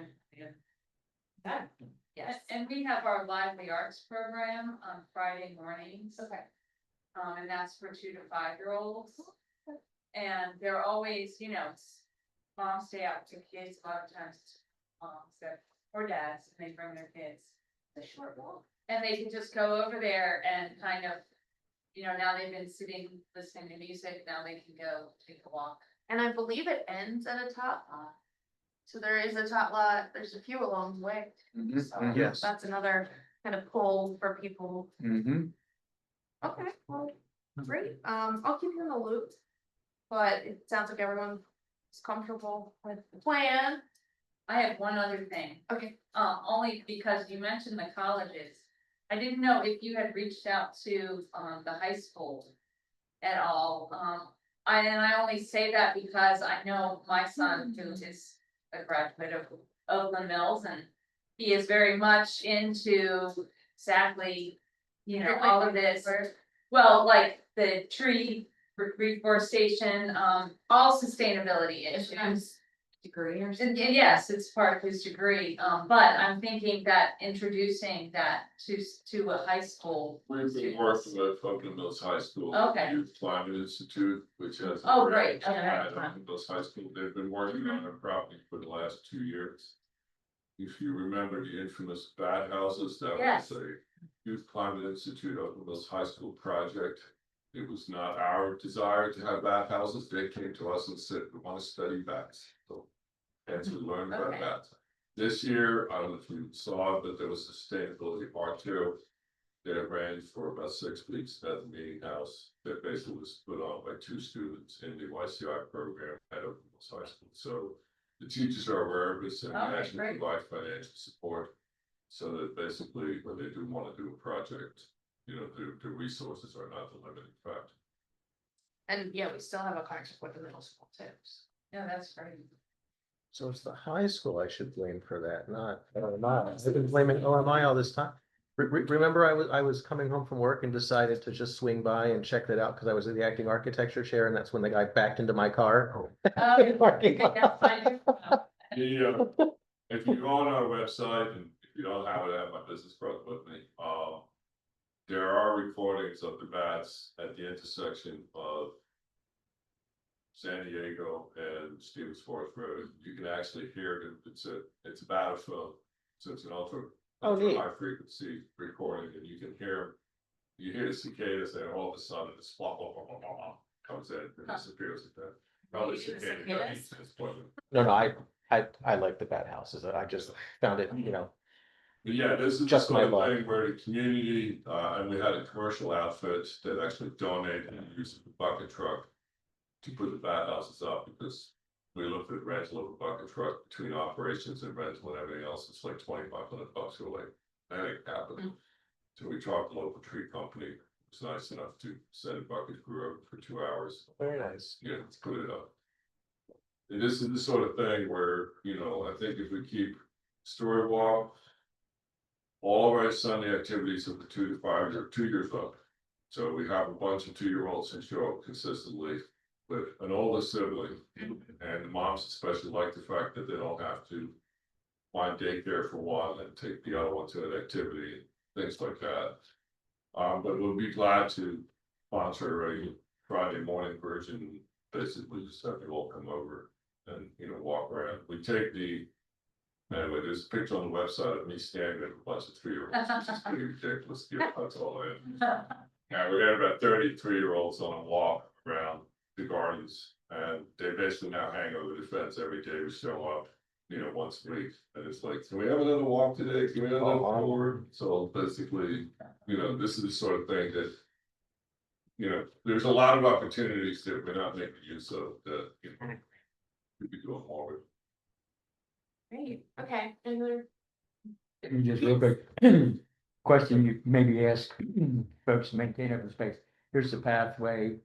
that, yes. And we have our lively arts program on Friday mornings. Okay. And that's for 2 to 5-year-olds. And they're always, it's moms stay out with kids, a lot of times, it's moms that, or dads, and they bring their kids. The short walk. And they can just go over there and kind of, now they've been sitting, listening to music, now they can go take a walk. And I believe it ends at a top lot. So there is a top lot, there's a few along the way, so Yes. that's another kind of pull for people. Mhm. Okay, well, great, I'll keep you in the loop. But it sounds like everyone is comfortable with the plan. I have one other thing. Okay. Only because you mentioned the colleges. I didn't know if you had reached out to, the high school at all. I only say that because I know my son, who is a graduate of Oakland Mills, and he is very much into exactly, all of this. Well, like the tree reforestation, all sustainability issues. Degree or And something. yes, it's part of his degree, but I'm thinking that introducing that to a high school. We've been working with Oakland Mills High School. Okay. Youth Climate Institute, which has. a Oh, grant great, okay. at Oakland Mills High School, they've been working on their property for the last 2 years. If you remember the infamous bat houses, that Yes. was a Youth Climate Institute Oakland Mills High School project. It was not our desire to have bat houses, they came to us and said, we want to study bats, so. And to learn about Okay. bats. This year, I don't know if you saw, but there was a sustainability part 2. That ran for about 6 weeks at the meeting house, that basically was put on by 2 students in the YCI program at Oakland Mills High School, so. The teachers are aware of this and we Okay, actually great. provide financial support. So that basically, when they do want to do a project, the resources are not the limiting factor. And yeah, we still have a contract with the middle school too. Yeah, that's great. So it's the high school I should blame for that, not OMI. I've been blaming OMI all this time. Remember, I was coming home from work and decided to just swing by and check that out because I was in the acting architecture chair, and that's when the guy backed into my car. Parking lot. Yes, I do. If you go on our website, and if you don't have it, I have my business brother with me, there are recordings of the bats at the intersection of San Diego and Stevens Forest Road. You can actually hear it, it's a battlefield, so it's an ultra Neat. high frequency recording, and you can hear. You hear the cicadas, and all of a sudden it's blah, blah, blah, blah, blah, blah, comes in and disappears at that. Probably You hear the cicada. cicadas? No, I like the bat houses. I just found it, But yeah, this is the Just my sort of luck. thing where the community, and we had a commercial outfit that actually donated and used the bucket truck to put the bat houses up, because we looked at rental of a bucket truck between operations and rental and everything else, it's like $2,500. We're like, that ain't happening. So we talked to the local tree company, it's nice enough to send a bucket crew over for 2 hours. Very nice. Yeah, let's put it up. And this is the sort of thing where, you know, I think if we keep story walk. All of our Sunday activities of the 2 to 5 are 2 years up. So we have a bunch of 2-year-olds that show up consistently with an older sibling. And the moms especially like the fact that they don't have to find daycare for one and take the other one to an activity, things like that. But we'll be glad to sponsor a Friday morning version, basically just have you all come over and, you know, walk around. We take the, anyway, there's a picture on the website of me standing with a bunch of 3-year-olds, which is pretty ridiculous, yeah, that's all I am. Yeah, we had about 33-year-olds on a walk around the gardens, and they basically now hang over the fence every day we show up, you know, once a week. And it's like, can we have another walk today? Can we have another tour? So basically, you know, this is the sort of thing that, you know, there's a lot of opportunities that we're not making use of that, you know, we'd be doing more with. Great, okay, and then And just real quick, question you maybe ask folks to maintain open space. Here's the pathway,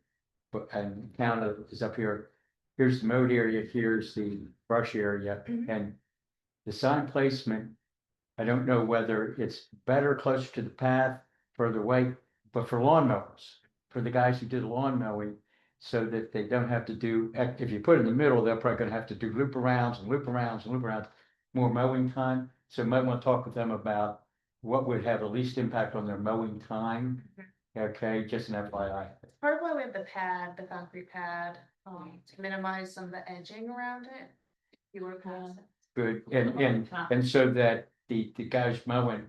but and counter is up here. Here's the mowed area, here's the brush area, Mhm. and the sign placement. I don't know whether it's better closer to the path, further away, but for lawn mowers, for the guys who did lawn mowing, so that they don't have to do, if you put it in the middle, they're probably gonna have to do loop arounds and loop arounds and loop around, more mowing time. So you might want to talk with them about what would have the least impact on their mowing time. Okay, just an FYI. part of why we have the pad, the concrete pad, to minimize some of the edging around it. You were past it. Good, and so that the guys mowing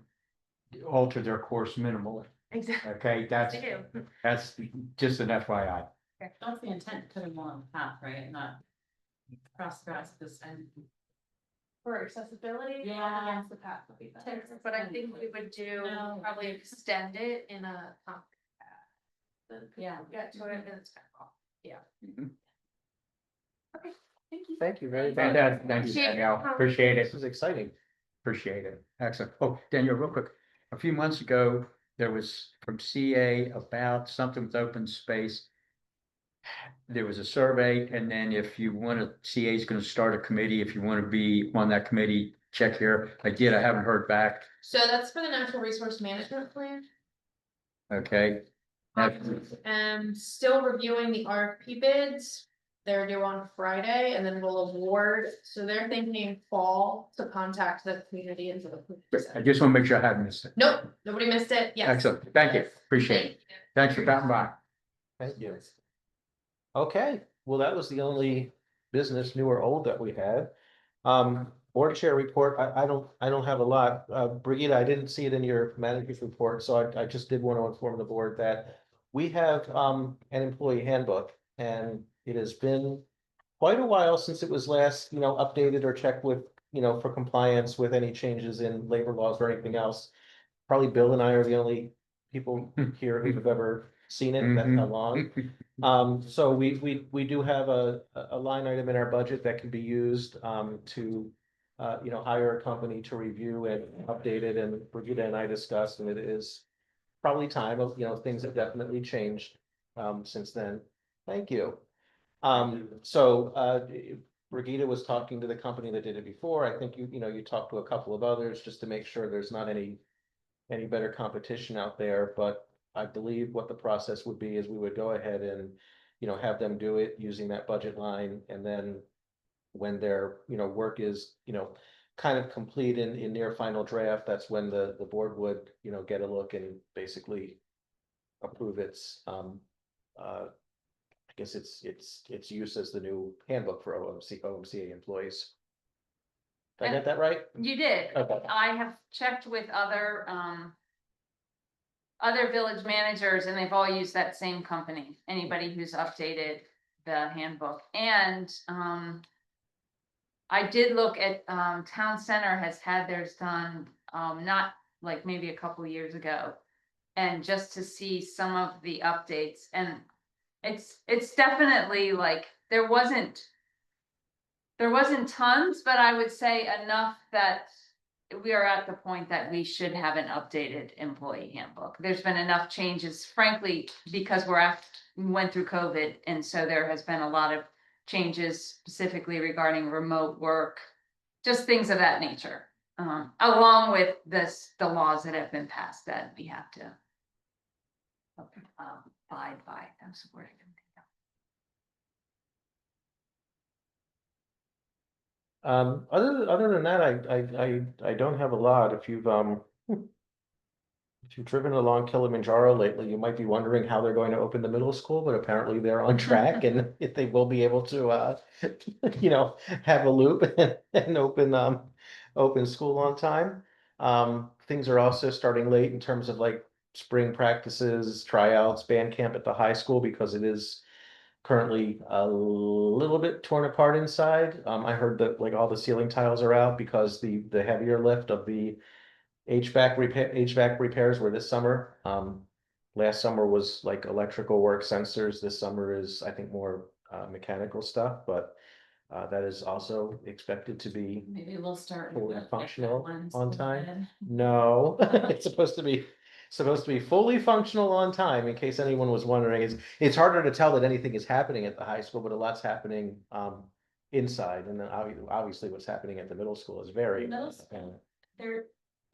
alter their course minimally. Exactly. Okay, They do. that's just an FYI. That's the intent, put them on the path, right, not cross this and. For accessibility. Yeah. Against the path would be better, but I think we would do, No. probably extend it in a concrete pad. Then Yeah. get to it and it's kind of cool, yeah. Mhm. Okay, thank you. Thank you very much. Fantastic, thank you, Appreciate your Danielle, time. appreciate This it, is exciting. appreciate it, excellent. Oh, Danielle, real quick, a few months ago, there was from CA about something with open space. There was a survey, and then if you want to, CA is gonna start a committee, if you want to be on that committee, check here. I haven't heard back, So that's for the natural resource management plan. okay? That's- And still reviewing the RFP bids. They're due on Friday and then we'll award, so they're thinking fall to contact the community and for the. I just want to make sure I haven't missed it. Nope, nobody missed it, yes. Excellent, thank you, appreciate it, thanks for dropping by. Thank you. Okay, well, that was the only business, new or old, that we had. Board chair report, I don't have a lot. Brigitte, I didn't see it in your manager's report, so I just did want to inform the board that we have, an employee handbook, and it has been quite a while since it was last, updated or checked with, for compliance with any changes in labor laws or anything else. Probably Bill and I are the only people here who've ever seen it, that's how long. So we do have a line item in our budget that can be used, to, hire a company to review and update it, and Brigitte and I discussed, and it is probably time of, things have definitely changed, since then. Thank you. Brigitte was talking to the company that did it before. I think you talked to a couple of others just to make sure there's not any better competition out there, but I believe what the process would be is we would go ahead and, have them do it using that budget line, and then when their, work is, kind of complete in near final draft, that's when the board would, get a look and basically approve its, I guess its use as the new handbook for OMCA employees. Did I get that right? You did. Okay. I have checked with other village managers and they've all used that same company, anybody who's updated the handbook. And, I did look at, Town Center has had theirs done, not like maybe a couple years ago. And just to see some of the updates, and it's definitely like, there wasn't tons, but I would say enough that we are at the point that we should have an updated employee handbook. There's been enough changes, frankly, because we went through COVID, and so there has been a lot of changes specifically regarding remote work, just things of that nature. Along with the laws that have been passed that we have to abide by. That's the word I can think of. Other than that, I don't have a lot. If you've driven along Kilimanjaro lately, you might be wondering how they're going to open the middle school, but apparently they're on track and if they will be able to, have a loop and open school on time. Things are also starting late in terms of like spring practices, tryouts, band camp at the high school because it is currently a little bit torn apart inside. I heard that like all the ceiling tiles are out because the heavier lift of the HVAC repairs were this summer. Last summer was like electrical work, sensors. This summer is, I think, more mechanical stuff, but that is also expected to be Maybe we'll start. fully with the functional ones on with time. the- No, it's supposed to be fully functional on time, in case anyone was wondering. It's harder to tell that anything is happening at the high school, but a lot's happening inside, and then obviously what's happening at the middle school is very Middle school. They're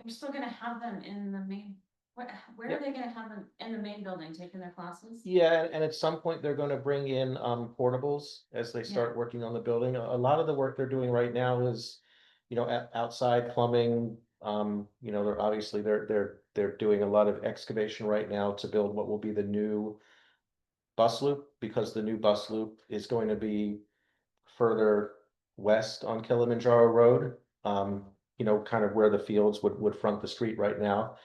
still gonna have them in the main, where Yep. are they gonna have them in the main building taking their classes? Yeah, and at some point they're gonna bring in portables as they start working on the building. A lot of the work they're doing right now is, outside plumbing. They're obviously they're doing a lot of excavation right now to build what will be the new bus loop, because the new bus loop is going to be further west on Kilimanjaro Road. Kind of where the fields would front the street right now.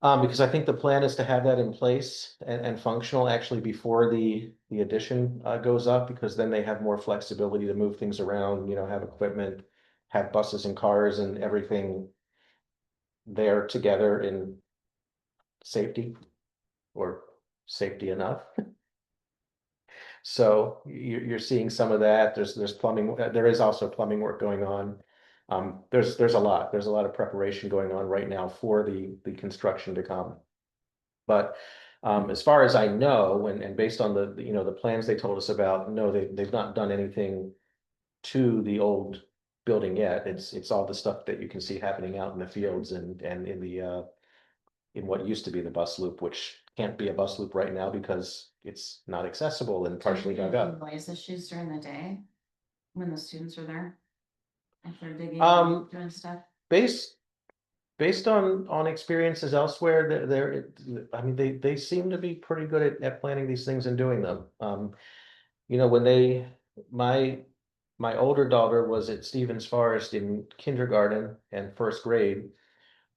Because I think the plan is to have that in place and functional actually before the addition goes up, because then they have more flexibility to move things around, have equipment, have buses and cars and everything there together in safety or safety enough. So you're seeing some of that. There's plumbing, there is also plumbing work going on. There's a lot of preparation going on right now for the construction to come. But as far as I know, and based on the plans they told us about, no, they've not done anything to the old building yet. It's all the stuff that you can see happening out in the fields and in the in what used to be the bus loop, which can't be a bus loop right now because it's not accessible and partially dug up. Noise issues during the day, when the students are there? If they're digging, Um, doing stuff? Based on experiences elsewhere, I mean, they seem to be pretty good at planning these things and doing them. When my older daughter was at Stevens Forest in kindergarten and first grade,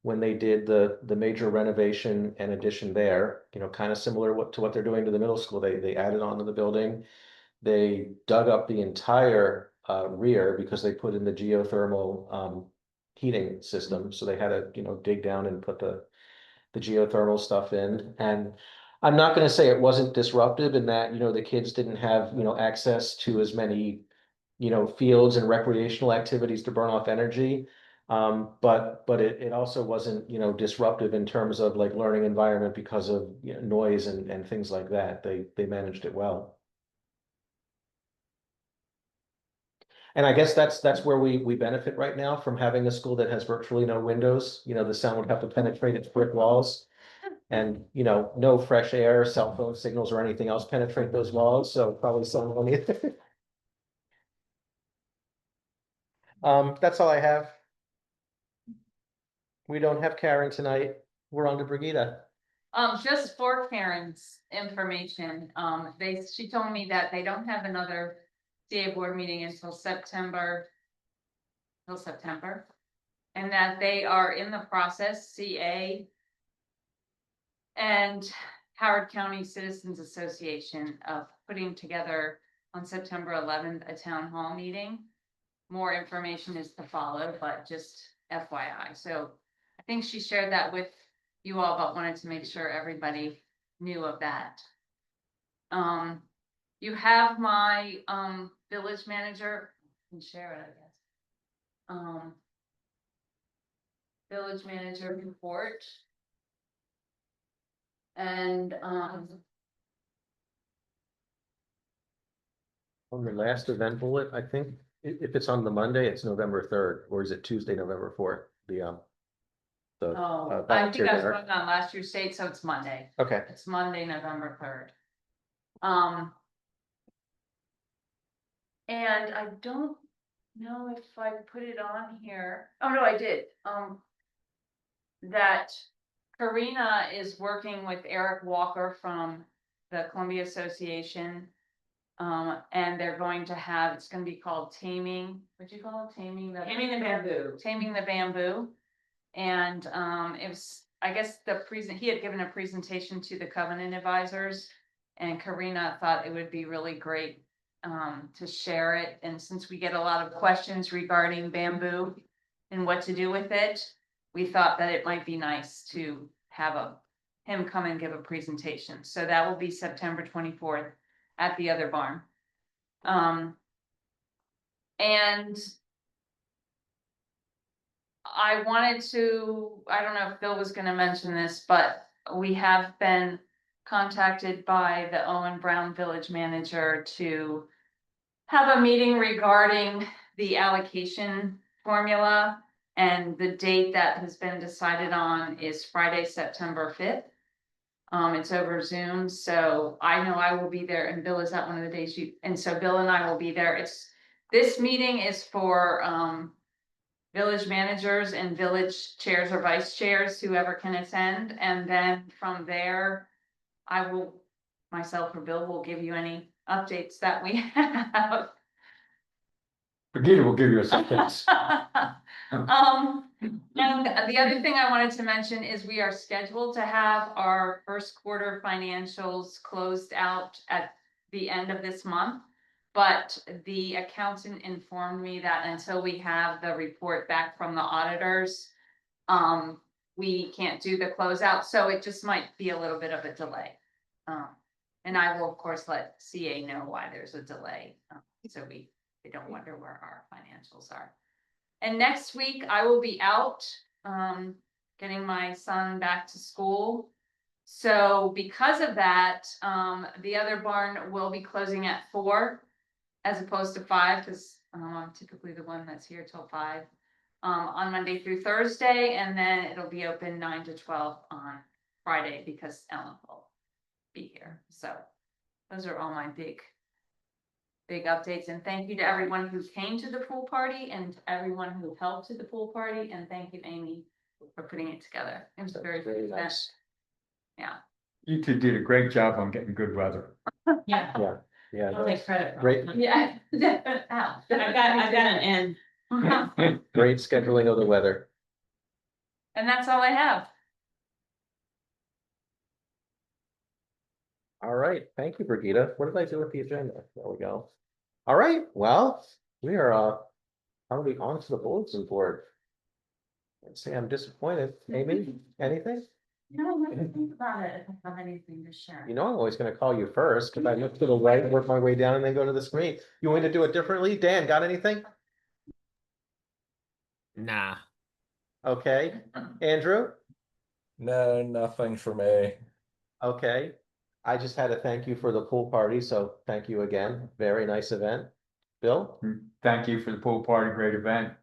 when they did the major renovation and addition there, kind of similar to what they're doing to the middle school. They added on to the building. They dug up the entire rear because they put in the geothermal heating system. So they had to, dig down and put the geothermal stuff in. And I'm not going to say it wasn't disruptive in that, the kids didn't have, access to as many, fields and recreational activities to burn off energy. But it also wasn't, disruptive in terms of like learning environment because of noise and things like that. They managed it well. And I guess that's where we benefit right now from having a school that has virtually no windows. The sound would have to penetrate its brick walls. And, no fresh air, cell phone signals or anything else penetrate those walls, so probably someone either. That's all I have. We don't have Karen tonight. We're on to Brigida. Just for Karen's information, she told me that they don't have another CA board meeting until September. And that they are in the process, CA and Howard County Citizens Association, of putting together on September 11th, a town hall meeting. More information is to follow, but just FYI, so think she shared that with you all, but wanted to make sure everybody knew of that. You have my, village manager, I can share it, I guess. Village manager report. And, On the last event bullet, I think, if it's on the Monday, it's November 3rd, or is it Tuesday, November 4th? The I think volunteer I was dinner. working on last year's date, so it's Monday. Okay, It's Monday, November 3rd. And I don't know if I put it on here. Oh, no, I did. That Karina is working with Eric Walker from the Columbia Association. And they're going to have, it's gonna be called Taming, what'd you call it? Taming the bamboo. Taming the Bamboo. And it was, I guess he had given a presentation to the Covenant advisors. And Karina thought it would be really great to share it. And since we get a lot of questions regarding bamboo and what to do with it, we thought that it might be nice to have him come and give a presentation. So that will be September 24th at the other barn. And I wanted to, I don't know if Bill was gonna mention this, but we have been contacted by the Owen Brown Village Manager to have a meeting regarding the allocation formula. And the date that has been decided on is Friday, September 5th. It's over Zoom, so I know I will be there, and Bill, is that one of the days and so Bill and I will be there. This meeting is for, village managers and village chairs or vice chairs, whoever can attend, and then from there, myself or Bill will give you any updates that we have. Brigida will give you a sentence. And the other thing I wanted to mention is we are scheduled to have our first quarter financials closed out at the end of this month. But the accountant informed me that until we have the report back from the auditors, we can't do the closeout, so it just might be a little bit of a delay. And I will, of course, let CA know why there's a delay, so they don't wonder where our financials are. And next week I will be out, getting my son back to school. So because of that, the other barn will be closing at 4 as opposed to 5, because I'm typically the one that's here till 5, on Monday through Thursday, and then it'll be open 9 to 12 on Friday because Ellen will be here. So those are all my big updates, and thank you to everyone who came to the pool party and everyone who helped to the pool party, and thank you, Amy, for putting it together. It was very nice. Yeah. You two did a great job on getting good weather. Yeah, Yeah, I'll take credit. for Great. it. Yeah. I've got an N. great scheduling of the weather. And that's all I have. All right, thank you, Brigida. What did I do with the agenda? There we go. All right, well, we are probably on to the bulletin board. Let's see, I'm disappointed. Amy, anything? No, let me think about it if I have anything to share. You know, I'm always gonna call you first, because I look to the right, work my way down, and then go to the screen. You want me to do it differently? Dan, got anything? Nah, Okay, Andrew? no, nothing for me. Okay, I just had to thank you for the pool party, so thank you again. Very nice event. Bill? Thank you for the pool party, great event.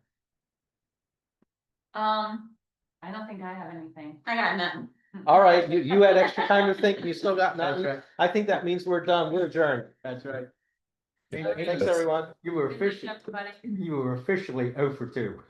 I don't think I have anything. I got nothing. All right, you had extra time to think, you still got That's nothing? right, I think that means we're done, we're adjourned. that's right. Thanks, everyone. You were Good night, officially, everybody. you were officially 0 for 2.